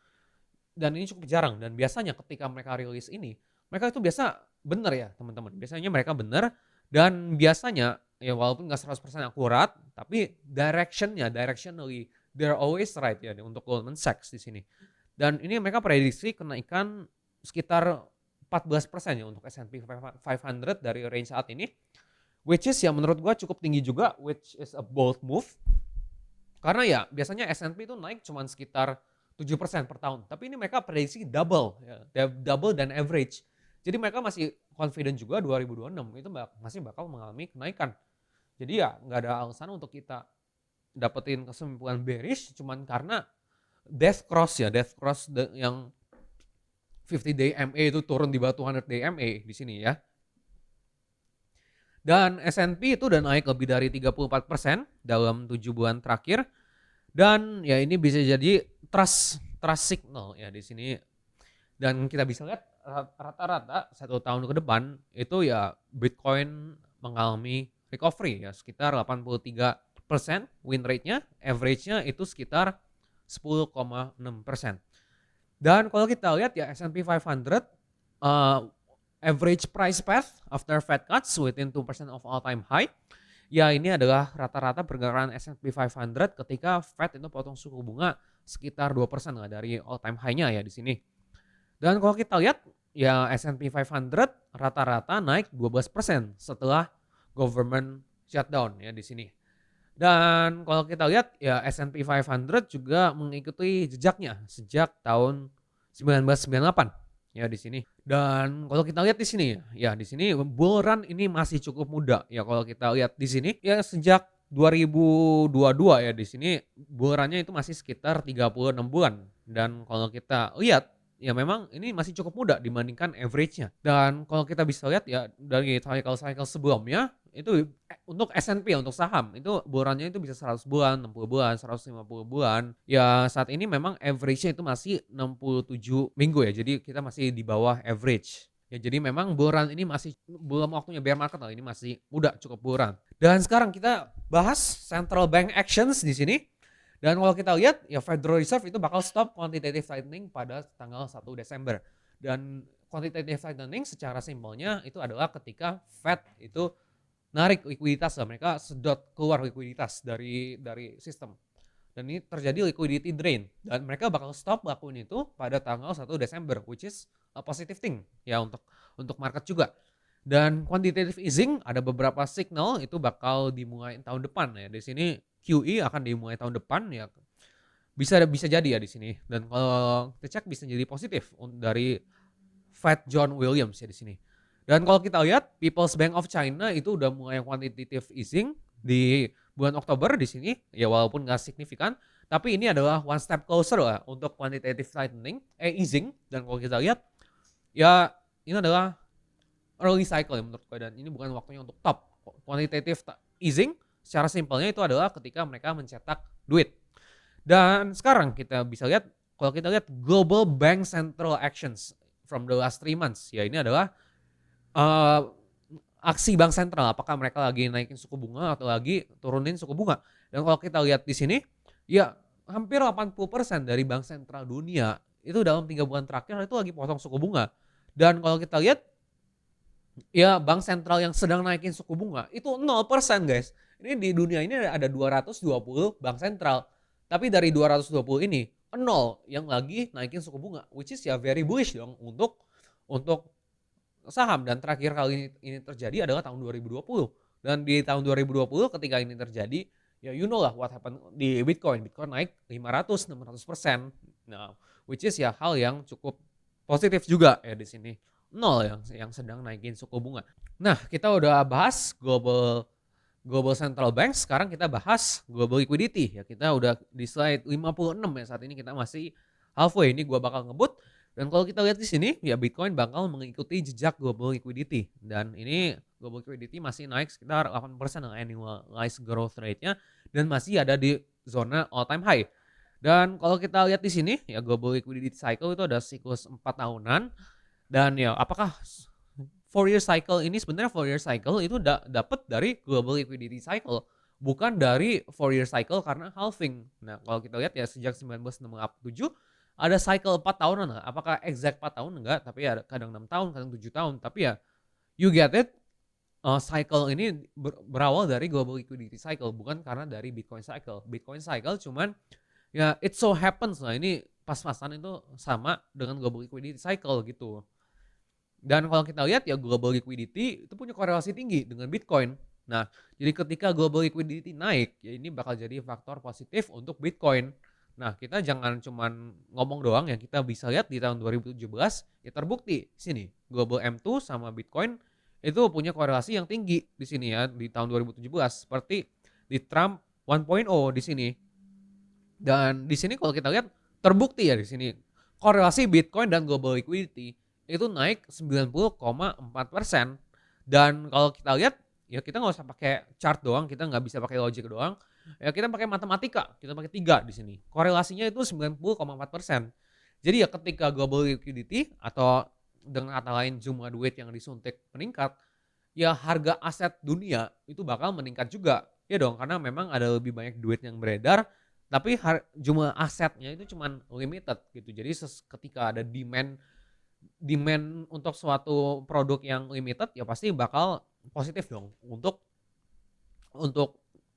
Dan ini cukup jarang. Dan biasanya ketika mereka rilis ini, mereka itu biasa benar ya teman-teman. Biasanya mereka benar. Dan biasanya ya walaupun gak 100% akurat, tapi directionally, they're always right ya untuk Goldman Sachs di sini. Dan ini mereka prediksi kenaikan sekitar 14% ya untuk S&P 500 dari range saat ini. Which is ya menurut gua cukup tinggi juga, which is a bold move. Karena ya biasanya S&P itu naik cuma sekitar 7% per tahun. Tapi ini mereka prediksi double dan average. Jadi mereka masih confident juga 2026 itu masih bakal mengalami kenaikan. Jadi ya nggak ada alasan untuk kita dapetin kesimpulan bearish cuman karena death cross yang 50-day MA itu turun di bawah 200-day MA di sini ya. Dan S&P itu udah naik lebih dari 34% dalam 7 bulan terakhir. Dan ya ini bisa jadi trust signal ya di sini. Dan kita bisa lihat rata-rata 1 tahun ke depan itu ya Bitcoin mengalami recovery ya sekitar 83% win rate-nya, average-nya itu sekitar 10,6%. Dan kalau kita lihat ya S&P 500 average price path after Fed cuts within 2% of all time high. Ya ini adalah rata-rata pergerakan S&P 500 ketika Fed itu potong suku bunga sekitar 2% lah dari all time high-nya ya di sini. Dan kalau kita lihat ya S&P 500 rata-rata naik 12% setelah government shutdown ya di sini. Dan kalau kita lihat ya S&P 500 juga mengikuti jejaknya sejak tahun 1998. Ya di sini. Dan kalau kita lihat di sini ya di sini bull run ini masih cukup muda ya kalau kita lihat di sini ya sejak 2022 ya di sini bull run-nya itu masih sekitar 36 bulan. Dan kalau kita lihat ya memang ini masih cukup muda dibandingkan average-nya. Dan kalau kita bisa lihat ya dari cycle sebelumnya itu untuk S&P untuk saham itu bull run-nya itu bisa 100 bulan, 60 bulan, 150 bulan. Ya saat ini memang average-nya itu masih 67 minggu ya. Jadi kita masih di bawah average. Ya jadi memang bull run ini masih belum waktunya bear market lah, ini masih muda cukup bull run. Dan sekarang kita bahas central bank actions di sini. Dan kalau kita lihat ya Federal Reserve itu bakal stop quantitative tightening pada tanggal 1 Desember. Dan quantitative tightening secara simpelnya itu adalah ketika Fed itu narik likuiditas lah, mereka sedot keluar likuiditas dari sistem. Dan ini terjadi liquidity drain dan mereka bakal stop lakuin itu pada tanggal 1 Desember which is a positive thing ya untuk market juga. Dan quantitative easing ada beberapa signal itu bakal dimulai tahun depan ya. Di sini QE akan dimulai tahun depan ya. Bisa jadi ya di sini. Dan kalau kita cek bisa jadi positif dari Fed John Williams ya di sini. Dan kalau kita lihat People's Bank of China itu udah mulai quantitative easing di bulan Oktober di sini ya, walaupun nggak signifikan, tapi ini adalah one step closer lah untuk quantitative easing. Dan kalau kita lihat ya ini adalah early cycle ya menurut gue, dan ini bukan waktunya untuk top. Quantitative easing secara simpelnya itu adalah ketika mereka mencetak duit. Dan sekarang kita bisa lihat, kalau kita lihat global bank central actions from the last 3 months ya, ini adalah aksi bank sentral, apakah mereka lagi naikin suku bunga atau lagi turunin suku bunga. Dan kalau kita lihat di sini ya hampir 80% dari bank sentral dunia itu dalam 3 bulan terakhir itu lagi potong suku bunga. Dan kalau kita lihat ya bank sentral yang sedang naikin suku bunga itu 0% guys. Ini di dunia ini ada 220 bank sentral. Tapi dari 220 ini 0 yang lagi naikin suku bunga, which is ya very bullish dong untuk saham. Dan terakhir kali ini terjadi adalah tahun 2020. Dan di tahun 2020 ketika ini terjadi ya you know lah what happened di Bitcoin. Bitcoin naik 500-600%. Nah, which is ya hal yang cukup positif juga ya di sini. 0 yang sedang naikin suku bunga. Nah, kita udah bahas global central bank, sekarang kita bahas global liquidity ya. Kita udah di slide 56 ya, saat ini kita masih halfway. Ini gua bakal ngebut. Dan kalau kita lihat di sini ya Bitcoin bakal mengikuti jejak global liquidity, dan ini global liquidity masih naik sekitar 8% dengan annualized growth rate-nya dan masih ada di zona all time high. Dan kalau kita lihat di sini ya global liquidity cycle itu ada siklus 4 tahunan. Dan ya apakah 4-year cycle ini sebenarnya 4-year cycle itu dapat dari global liquidity cycle, bukan dari 4-year cycle karena halving. Nah, kalau kita lihat ya sejak 1967 ada cycle 4 tahunan lah. Apakah exact 4 tahun? Enggak, tapi ya kadang 6 tahun, kadang 7 tahun. Tapi ya you get it, cycle ini berawal dari global liquidity cycle, bukan karena dari Bitcoin cycle. Bitcoin cycle cuman ya it so happens lah ini pas-pasan itu sama dengan global liquidity cycle gitu. Dan kalau kita lihat ya global liquidity itu punya korelasi tinggi dengan Bitcoin. Nah, jadi ketika global liquidity naik, ya ini bakal jadi faktor positif untuk Bitcoin. Nah, kita jangan cuman ngomong doang ya, kita bisa lihat di tahun 2017 ya terbukti di sini global M2 sama Bitcoin itu punya korelasi yang tinggi di sini ya di tahun 2017 seperti di Trump 1.0 di sini. Dan di sini kalau kita lihat terbukti ya di sini korelasi Bitcoin dan global liquidity itu naik 90,4%. Dan kalau kita lihat ya kita nggak usah pakai chart doang, kita nggak bisa pakai logic doang. Ya kita pakai matematika, kita pakai 3 di sini. Korelasinya itu 90,4%. Jadi ya ketika global liquidity atau dengan kata lain jumlah duit yang disuntik meningkat, ya harga aset dunia itu bakal meningkat juga. Ya dong, karena memang ada lebih banyak duit yang beredar, tapi jumlah asetnya itu cuman limited gitu. Jadi ketika ada demand untuk suatu produk yang limited ya pasti bakal positif dong untuk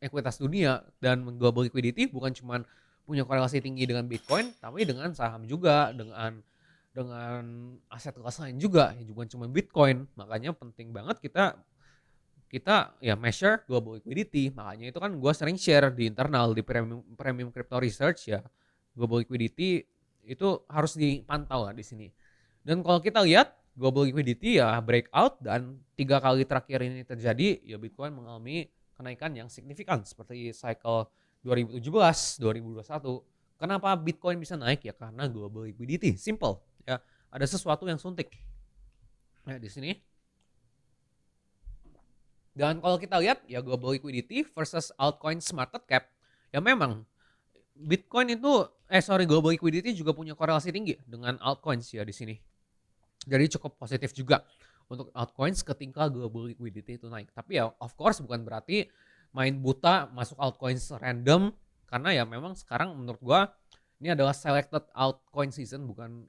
ekuitas dunia. Dan global liquidity bukan cuma punya korelasi tinggi dengan Bitcoin, tapi dengan saham juga, dengan aset kelas lain juga, ya bukan cuma Bitcoin. Makanya penting banget kita ya measure global liquidity. Makanya itu kan gue sering share di internal di premium crypto research ya, global liquidity itu harus dipantau lah di sini. Dan kalau kita lihat global liquidity ya breakout, dan 3 kali terakhir ini terjadi ya Bitcoin mengalami kenaikan yang signifikan seperti cycle 2017, 2021. Kenapa Bitcoin bisa naik ya? Karena global liquidity, simple ya. Ada sesuatu yang suntik. Nah, di sini. Dan kalau kita lihat ya global liquidity versus altcoins market cap, ya memang Bitcoin itu global liquidity juga punya korelasi tinggi dengan altcoins ya di sini. Jadi cukup positif juga untuk altcoins ketika global liquidity itu naik. Tapi ya of course bukan berarti main buta masuk altcoins random, karena ya memang sekarang menurut gua ini adalah selected altcoin season, bukan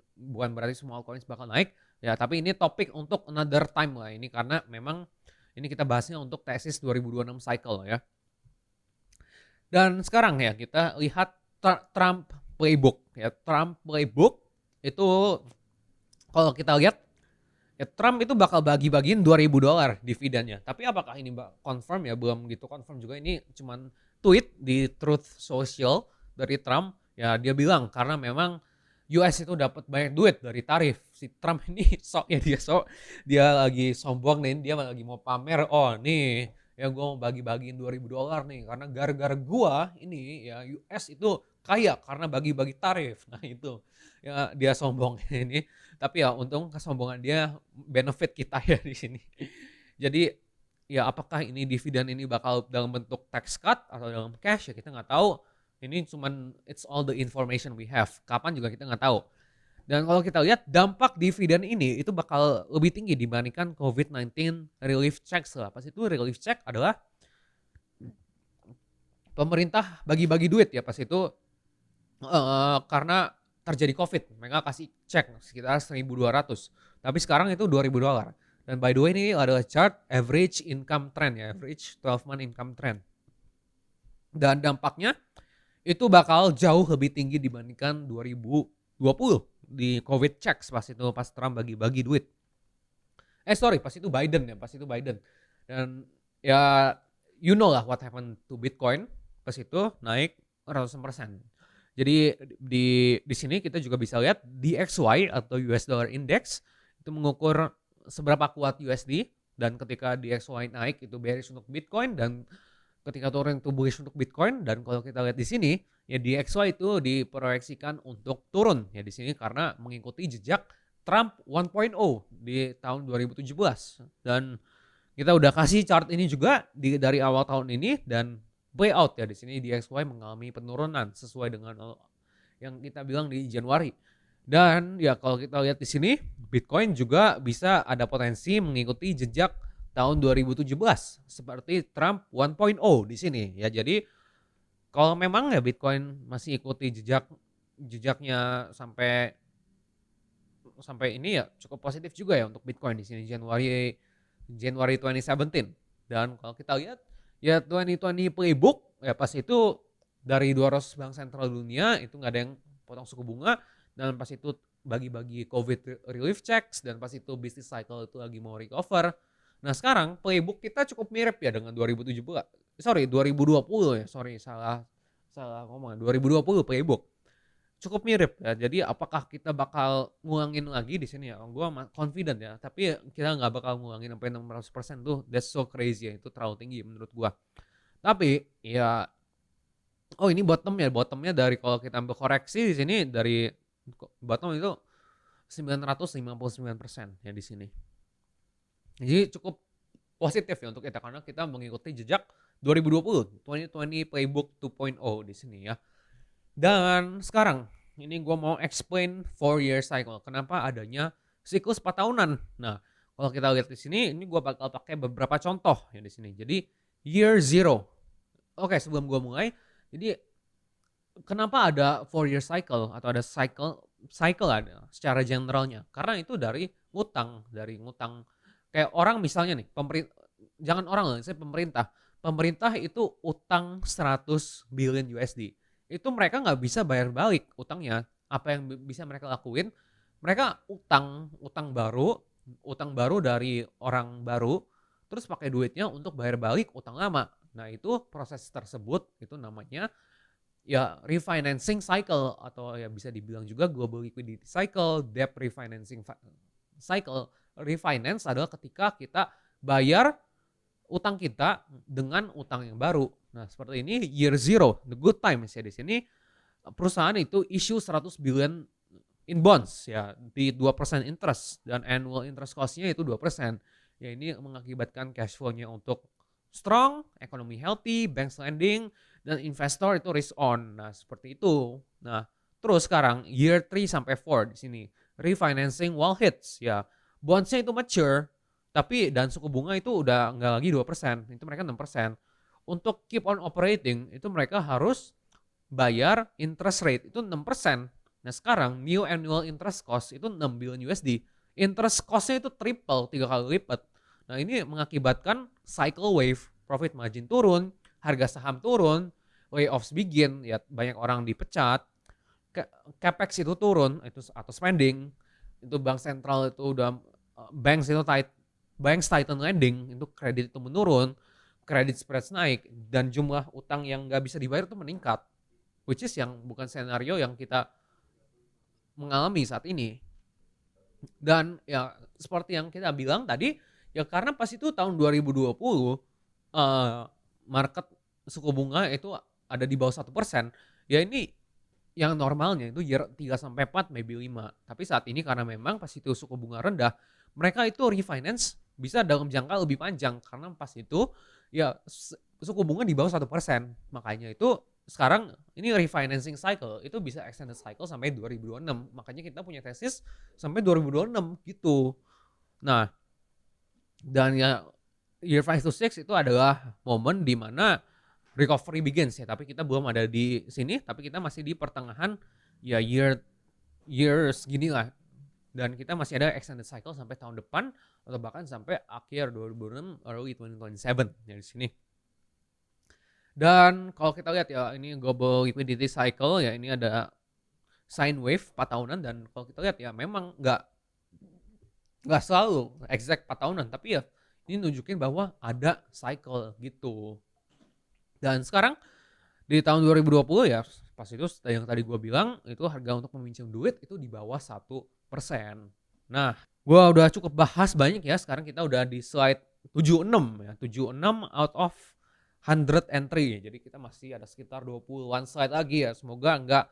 berarti semua altcoins bakal naik. Ya, tapi ini topik untuk another time lah ini, karena memang ini kita bahasnya untuk tesis 2026 cycle ya. Dan sekarang ya kita lihat Trump playbook ya. Trump playbook itu kalau kita lihat ya Trump itu bakal bagi-bagiin $2.000 dividennya. Tapi apakah ini confirm ya? Belum gitu confirm juga. Ini cuman tweet di Truth Social dari Trump. Ya dia bilang karena memang US itu dapat banyak duit dari tarif. Si Trump ini dia lagi sombong nih, dia lagi mau pamer. Oh nih ya gue mau bagi-bagiin $2.000 nih karena gara-gara gua ini ya US itu kaya karena bagi-bagi tarif. Nah itu ya dia sombong ini. Tapi ya untung kesombongan dia benefit kita ya di sini. Jadi ya apakah ini dividen ini bakal dalam bentuk tax cut atau dalam cash ya kita nggak tahu. Ini cuman it's all the information we have. Kapan juga kita nggak tahu. Dan kalau kita lihat dampak dividen ini itu bakal lebih tinggi dibandingkan COVID-19 relief checks lah. Pas itu relief check adalah pemerintah bagi-bagi duit ya pas itu karena terjadi COVID, mereka kasih cek sekitar 1.200. Tapi sekarang itu $2.000. Dan by the way ini adalah chart average income trend ya, average 12 month income trend. Dan dampaknya itu bakal jauh lebih tinggi dibandingkan 2020 di COVID checks pas Trump bagi-bagi duit. Pas itu Biden. Dan ya you know lah what happened to Bitcoin pas itu naik ratusan%. Jadi di sini kita juga bisa lihat DXY atau US Dollar Index itu mengukur seberapa kuat USD dan ketika DXY naik itu bearish untuk Bitcoin dan ketika turun itu bullish untuk Bitcoin dan kalau kita lihat di sini ya DXY itu diproyeksikan untuk turun ya di sini karena mengikuti jejak Trump 1.0 di tahun 2017 dan kita udah kasih chart ini juga dari awal tahun ini dan playout ya di sini DXY mengalami penurunan sesuai dengan yang kita bilang di Januari. Dan ya kalau kita lihat di sini Bitcoin juga bisa ada potensi mengikuti jejak tahun 2017 seperti Trump 1.0 di sini ya. Jadi kalau memang ya Bitcoin masih ikuti jejaknya sampai ini ya cukup positif juga ya untuk Bitcoin di sini Januari 2017. Dan kalau kita lihat ya 2020 playbook ya pas itu dari 200 bank sentral dunia itu nggak ada yang potong suku bunga dan pas itu bagi-bagi COVID relief checks dan pas itu business cycle itu lagi mau recover. Nah sekarang playbook kita cukup mirip ya dengan 2020 ya salah ngomong 2020 playbook cukup mirip ya. Jadi apakah kita bakal ngulangin lagi di sini ya? Gue confident ya, tapi kita nggak bakal ngulangin sampai 600% tuh. That's so crazy ya, itu terlalu tinggi menurut gue. Tapi ya, ini bottomnya dari kalau kita ambil koreksi di sini dari bottom itu 959% ya di sini. Jadi cukup positif ya untuk kita karena kita mengikuti jejak 2020 playbook 2.0 di sini ya. Dan sekarang ini gue mau explain 4-year cycle. Kenapa adanya siklus 4 tahunan? Nah, kalau kita lihat di sini, ini gue bakal pakai beberapa contoh ya di sini. Jadi year zero. Oke, sebelum gue mulai, jadi kenapa ada 4-year cycle atau ada cycle ada secara generalnya? Karena itu dari ngutang. Kayak orang misalnya nih, jangan orang lah, saya pemerintah. Pemerintah itu utang 100 billion USD. Itu mereka nggak bisa bayar balik utangnya. Apa yang bisa mereka lakuin? Mereka utang baru dari orang baru, terus pakai duitnya untuk bayar balik utang lama. Nah itu proses tersebut itu namanya ya refinancing cycle atau ya bisa dibilang juga global liquidity cycle, debt refinancing cycle. Refinance adalah ketika kita bayar utang kita dengan utang yang baru. Nah, seperti ini year zero, the good times ya di sini perusahaan itu issue 100 billion in bonds ya di 2% interest dan annual interest cost-nya itu 2%. Ya ini mengakibatkan cash flow-nya untuk strong, economy healthy, banks lending dan investor itu risk on. Nah, seperti itu. Nah, terus sekarang year 3 sampai 4 di sini refinancing while hits ya. Bonds-nya itu mature tapi dan suku bunga itu udah nggak lagi 2%, itu mereka 6%. Untuk keep on operating itu mereka harus bayar interest rate itu 6%. Nah sekarang new annual interest cost itu 6 billion USD. Interest cost-nya itu triple, 3 kali lipat. Nah ini mengakibatkan cycle wave, profit margin turun, harga saham turun, layoffs begin, ya banyak orang dipecat, capex itu turun itu atau spending, itu bank sentral itu udah banks itu banks tighten lending, itu kredit itu menurun, credit spreads naik, dan jumlah utang yang nggak bisa dibayar itu meningkat, which is yang bukan senario yang kita mengalami saat ini. Dan ya seperti yang kita bilang tadi, ya karena pas itu tahun 2020 market suku bunga itu ada di bawah 1%. Ya ini yang normalnya itu year 3-4, maybe 5. Tapi saat ini karena memang pas itu suku bunga rendah, mereka itu refinance bisa dalam jangka lebih panjang karena pas itu ya suku bunga di bawah 1%. Makanya itu sekarang ini refinancing cycle itu bisa extended cycle sampai 2026. Makanya kita punya tesis sampai 2026 gitu. Nah, dan ya year 5 to 6 itu adalah momen di mana recovery begins ya, tapi kita belum ada di sini, tapi kita masih di pertengahan ya years gini lah. Dan kita masih ada extended cycle sampai tahun depan atau bahkan sampai akhir 2026 early 2027 ya di sini. Dan kalau kita lihat ya ini global liquidity cycle ya, ini ada sine wave 4 tahunan, dan kalau kita lihat ya memang nggak selalu exact 4 tahunan, tapi ya ini nunjukin bahwa ada cycle gitu. Dan sekarang di tahun 2020 ya pas itu yang tadi gue bilang itu harga untuk meminjam duit itu di bawah 1%. Nah, gue udah cukup bahas banyak ya, sekarang kita udah di slide 76 ya, 76 out of 100 entry. Jadi kita masih ada sekitar 20-an slide lagi ya. Semoga nggak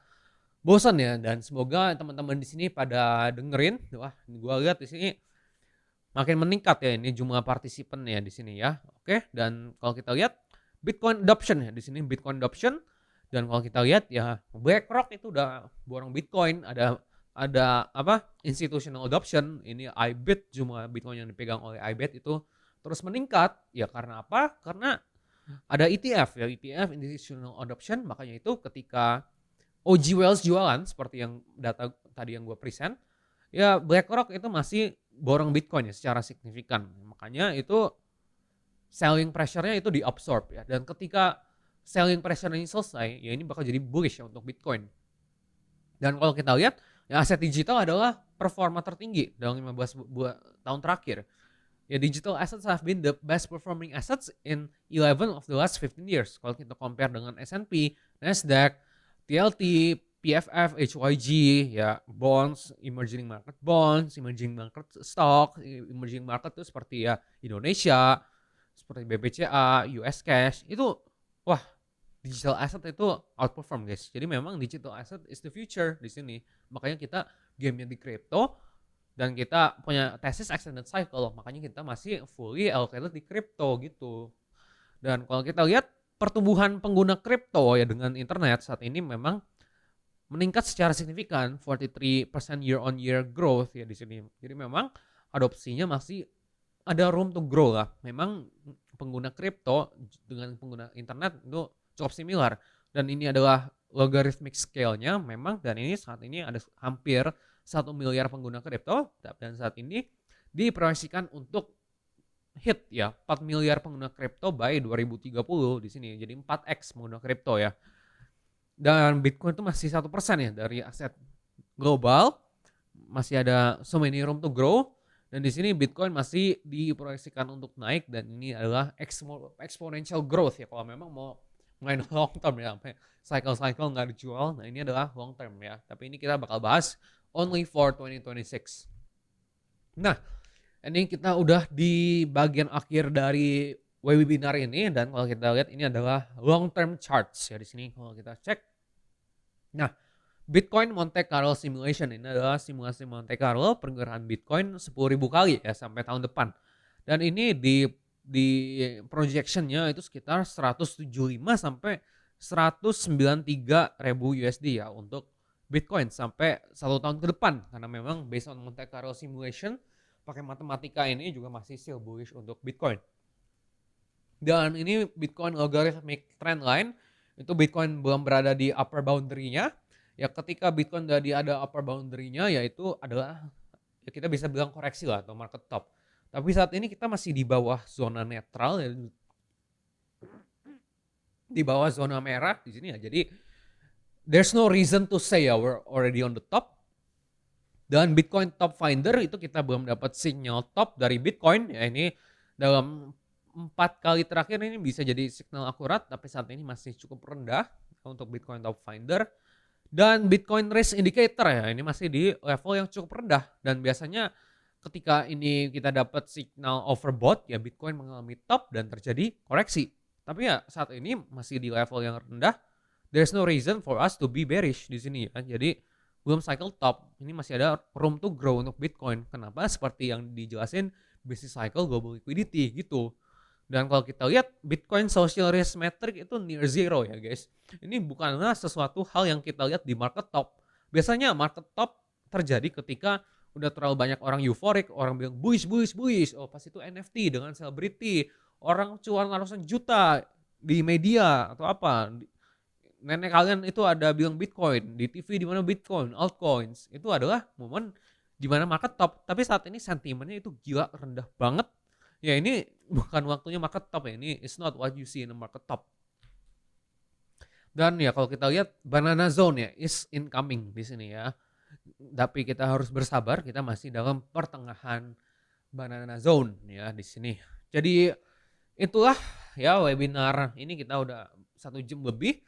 bosan ya, dan semoga teman-teman di sini pada dengerin. Wah, gue lihat di sini makin meningkat ya ini jumlah partisipan ya di sini ya. Oke, dan kalau kita lihat Bitcoin adoption ya di sini, Bitcoin adoption, dan kalau kita lihat ya BlackRock itu udah borong Bitcoin, ada apa institutional adoption, ini IBIT, jumlah Bitcoin yang dipegang oleh IBIT itu terus meningkat ya. Karena apa? Karena ada ETF ya, ETF institutional adoption. Makanya itu ketika OG Wells jualan seperti yang data tadi yang gue present ya, BlackRock itu masih borong Bitcoin ya secara signifikan. Makanya itu selling pressure-nya itu diabsorb ya, dan ketika selling pressure ini selesai ya ini bakal jadi bullish ya untuk Bitcoin. Dan kalau kita lihat ya aset digital adalah performa tertinggi dalam 15 tahun terakhir. Ya, digital assets have been the best performing assets in 11 of the last 15 years. Kalau kita compare dengan S&P, Nasdaq, TLT, PFF, HYG, ya bonds, emerging market bonds, emerging market stock, emerging market itu seperti ya Indonesia, seperti BBCA, US Cash, itu wah digital asset itu outperform guys. Jadi memang digital asset is the future di sini. Makanya kita gamenya di crypto, dan kita punya tesis extended cycle, makanya kita masih fully allocated di crypto gitu. Dan kalau kita lihat pertumbuhan pengguna crypto ya dengan internet saat ini memang meningkat secara signifikan, 43% year on year growth ya di sini. Jadi memang adopsinya masih ada room to grow lah. Memang pengguna crypto dengan pengguna internet itu cukup similar, dan ini adalah logarithmic scale-nya memang, dan ini saat ini ada hampir 1 miliar pengguna kripto, dan saat ini diproyeksikan untuk hit ya 4 miliar pengguna kripto by 2030 di sini. Jadi 4x pengguna kripto ya. Dan Bitcoin itu masih 1% ya dari aset global. Masih ada so many room to grow, dan di sini Bitcoin masih diproyeksikan untuk naik, dan ini adalah exponential growth ya kalau memang mau main long term ya, sampai cycle nggak dijual. Nah ini adalah long term ya, tapi ini kita bakal bahas only for 2026. Nah, ini kita udah di bagian akhir dari webinar ini, dan kalau kita lihat ini adalah long term charts ya di sini kalau kita cek. Nah, Bitcoin Monte Carlo simulation ini adalah simulasi Monte Carlo pergerakan Bitcoin 10.000 kali ya sampai tahun depan. Dan ini di projectionnya itu sekitar 175 sampai 193 ribu USD ya untuk Bitcoin sampai 1 tahun ke depan, karena memang based on Monte Carlo simulation pakai matematika ini juga masih still bullish untuk Bitcoin. Dan ini Bitcoin logarithmic trend line, itu Bitcoin belum berada di upper boundary-nya. Ya ketika Bitcoin udah ada upper boundary-nya, yaitu adalah ya kita bisa bilang koreksi lah atau market top. Tapi saat ini kita masih di bawah zona netral ya, di bawah zona merah di sini ya. Jadi there's no reason to say we're already on the top. Dan Bitcoin Top Finder itu kita belum dapat sinyal top dari Bitcoin ya, ini dalam 4 kali terakhir ini bisa jadi signal akurat, tapi saat ini masih cukup rendah untuk Bitcoin Top Finder. Dan Bitcoin Risk Indicator ya, ini masih di level yang cukup rendah, dan biasanya ketika ini kita dapat signal overbought ya Bitcoin mengalami top dan terjadi koreksi. Tapi ya saat ini masih di level yang rendah. There's no reason for us to be bearish di sini ya. Jadi belum cycle top. Ini masih ada room to grow untuk Bitcoin. Kenapa? Seperti yang dijelasin business cycle global liquidity gitu. Dan kalau kita lihat Bitcoin social risk metric itu near zero ya guys. Ini bukanlah sesuatu hal yang kita lihat di market top. Biasanya market top terjadi ketika udah terlalu banyak orang euforik, orang bilang bullish. Oh pas itu NFT dengan selebriti, orang cuan ratusan juta di media atau apa. Nenek kalian itu ada bilang Bitcoin, di TV di mana Bitcoin, altcoins. Itu adalah momen di mana market top. Tapi saat ini sentimennya itu gila rendah banget. Ya ini bukan waktunya market top ya. Ini is not what you see in the market top. Dan ya kalau kita lihat banana zone ya is incoming di sini ya. Tapi kita harus bersabar, kita masih dalam pertengahan banana zone ya di sini. Jadi itulah ya webinar ini, kita udah 1 jam lebih.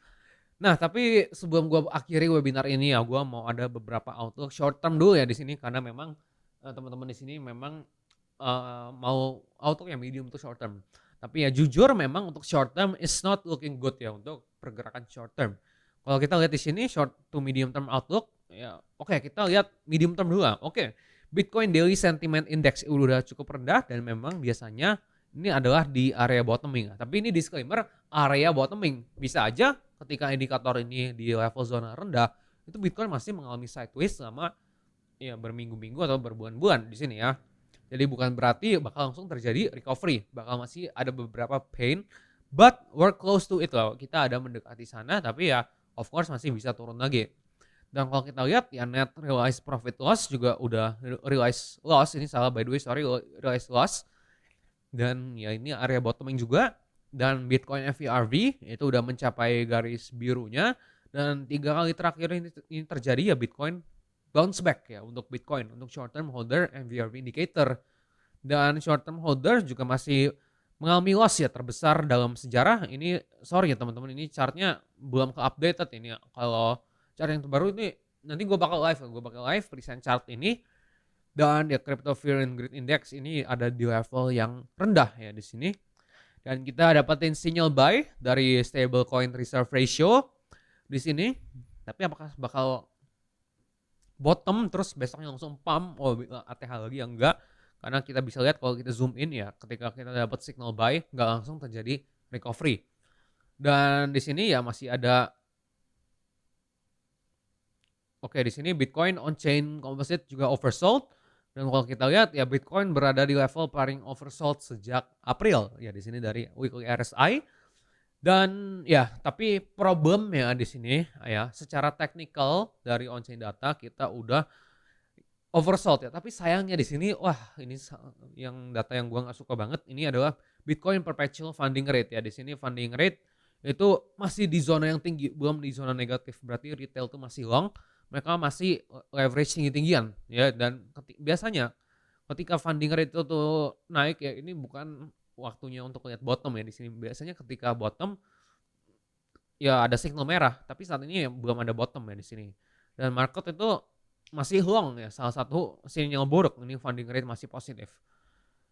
Nah, tapi sebelum gue akhiri webinar ini ya, gue mau ada beberapa outlook short term dulu ya di sini, karena memang teman-teman di sini memang mau outlook yang medium to short term. Tapi ya jujur memang untuk short term is not looking good ya untuk pergerakan short term. Kalau kita lihat di sini short to medium term outlook ya, oke, kita lihat medium term dulu lah. Oke, Bitcoin Daily Sentiment Index udah cukup rendah dan memang biasanya ini adalah di area bottoming. Tapi ini disclaimer, area bottoming. Bisa aja ketika indikator ini di level zona rendah, itu Bitcoin masih mengalami sideways selama ya berminggu-minggu atau berbulan-bulan di sini ya. Jadi bukan berarti bakal langsung terjadi recovery, bakal masih ada beberapa pain, but we're close to it loh. Kita ada mendekati sana, tapi ya of course masih bisa turun lagi. Dan kalau kita lihat ya net realized profit loss juga udah realized loss, ini salah by the way, sorry, realized loss. Dan ya ini area bottoming juga. Dan Bitcoin FVRV itu udah mencapai garis birunya. Dan 3 kali terakhir ini terjadi ya Bitcoin bounce back ya untuk Bitcoin, untuk short term holder FVRV indicator. Dan short term holder juga masih mengalami loss ya terbesar dalam sejarah. Ini sorry ya teman-teman, ini chartnya belum ke-updated ini. Kalau chart yang terbaru ini nanti gue bakal live present chart ini. Dan ya Crypto Fear and Greed Index ini ada di level yang rendah ya di sini. Dan kita dapatin sinyal buy dari stablecoin reserve ratio di sini. Tapi apakah bakal bottom terus besoknya langsung pump? Oh, ATH lagi ya enggak. Karena kita bisa lihat kalau kita zoom in ya, ketika kita dapat signal buy enggak langsung terjadi recovery. Dan di sini ya masih ada. Oke, di sini Bitcoin on-chain composite juga oversold. Dan kalau kita lihat ya Bitcoin berada di level paling oversold sejak April ya di sini dari weekly RSI. Dan ya tapi problem ya di sini ya secara teknikal dari on-chain data kita udah oversold ya. Tapi sayangnya di sini wah ini yang data yang gua nggak suka banget, ini adalah Bitcoin perpetual funding rate ya. Di sini funding rate itu masih di zona yang tinggi, belum di zona negatif. Berarti retail tuh masih long. Mereka masih leverage tinggi-tinggian ya, dan biasanya ketika funding rate itu tuh naik ya, ini bukan waktunya untuk lihat bottom ya di sini. Biasanya ketika bottom ya ada signal merah, tapi saat ini ya belum ada bottom ya di sini. Dan market itu masih long ya, salah satu sinyal buruk ini funding rate masih positif.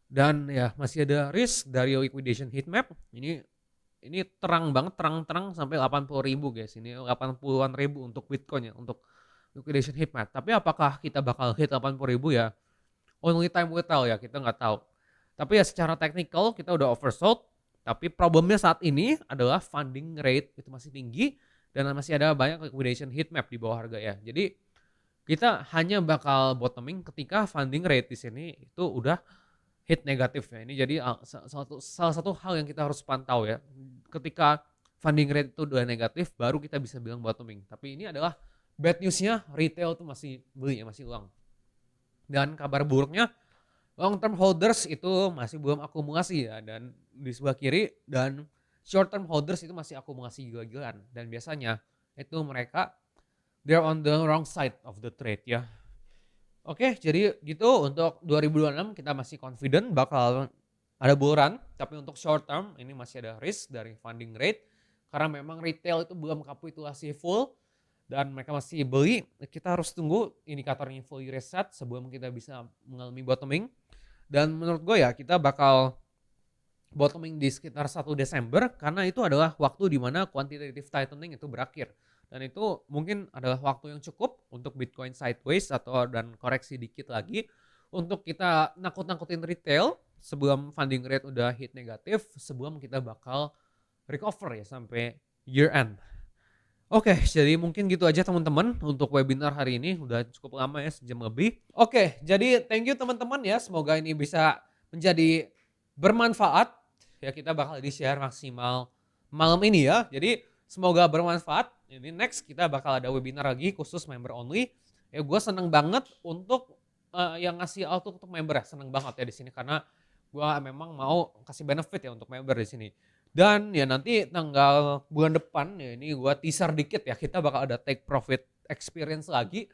Dan ya masih ada risk dari liquidation heat map. Ini terang banget, terang sampai 80.000 guys. Ini 80-an ribu untuk Bitcoin ya, untuk liquidation heat map. Tapi apakah kita bakal hit 80.000 ya? Only time will tell ya, kita nggak tahu. Tapi ya secara teknikal kita udah oversold. Tapi problemnya saat ini adalah funding rate itu masih tinggi dan masih ada banyak liquidation heat map di bawah harga ya. Jadi kita hanya bakal bottoming ketika funding rate di sini itu udah hit negatif ya. Ini jadi salah satu hal yang kita harus pantau ya. Ketika funding rate itu udah negatif baru kita bisa bilang bottoming. Tapi ini adalah bad newsnya, retail tuh masih beli ya, masih uang. Dan kabar buruknya long term holders itu masih belum akumulasi ya, dan di sebelah kiri, dan short term holders itu masih akumulasi gila-gilaan. Dan biasanya itu mereka they're on the wrong side of the trade ya. Oke, jadi gitu untuk 2026 kita masih confident bakal ada bull run, tapi untuk short term ini masih ada risk dari funding rate karena memang retail itu belum kapitulasi full dan mereka masih beli. Kita harus tunggu indikatornya fully reset sebelum kita bisa mengalami bottoming. Dan menurut gue ya kita bakal bottoming di sekitar 1 Desember karena itu adalah waktu di mana quantitative tightening itu berakhir. Dan itu mungkin adalah waktu yang cukup untuk Bitcoin sideways atau dan koreksi dikit lagi untuk kita nakut-nakutin retail sebelum funding rate udah hit negatif, sebelum kita bakal recover ya sampai year end. Oke, jadi mungkin gitu aja teman-teman untuk webinar hari ini, udah cukup lama ya, sejam lebih. Oke, jadi thank you teman-teman ya, semoga ini bisa menjadi bermanfaat. Ya kita bakal di-share maksimal malam ini ya, jadi semoga bermanfaat. Ini next kita bakal ada webinar lagi khusus member only. Ya gue seneng banget untuk yang ngasih auto untuk member ya, seneng banget ya di sini karena gue memang mau kasih benefit ya untuk member di sini. Dan ya nanti tanggal bulan depan ya ini gue teaser dikit ya, kita bakal ada take profit experience lagi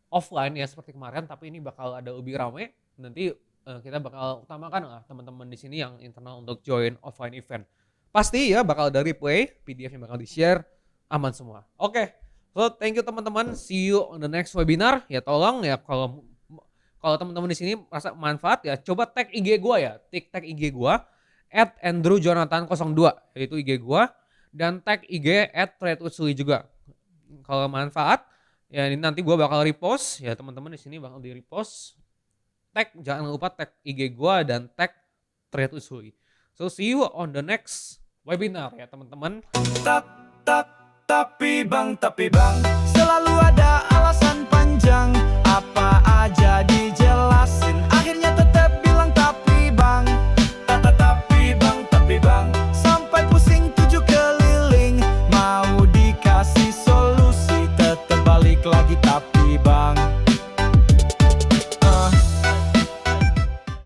offline ya seperti kemarin, tapi ini bakal ada lebih rame. Nanti kita bakal utamakan lah teman-teman di sini yang internal untuk join offline event. Pasti ya bakal ada replay, PDF-nya bakal di-share, aman semua. Oke, so thank you teman-teman, see you on the next webinar. Ya tolong ya kalau teman-teman di sini merasa manfaat ya coba tag IG gue ya, tag IG gue @andrewjonathan02 yaitu IG gua dan tag IG @tradeutsuyi juga. Kalau manfaat ya ini nanti gua bakal repost ya, teman-teman di sini bakal di repost. Tag jangan lupa tag IG gua dan tag tradeutsuyi. So see you on the next webinar ya teman-teman. Tapi bang, selalu ada alasan panjang. Apa aja dijelasin, akhirnya tetap bilang tapi bang. Tapi bang, sampai pusing 7 keliling. Mau dikasih solusi, tetap balik lagi tapi bang.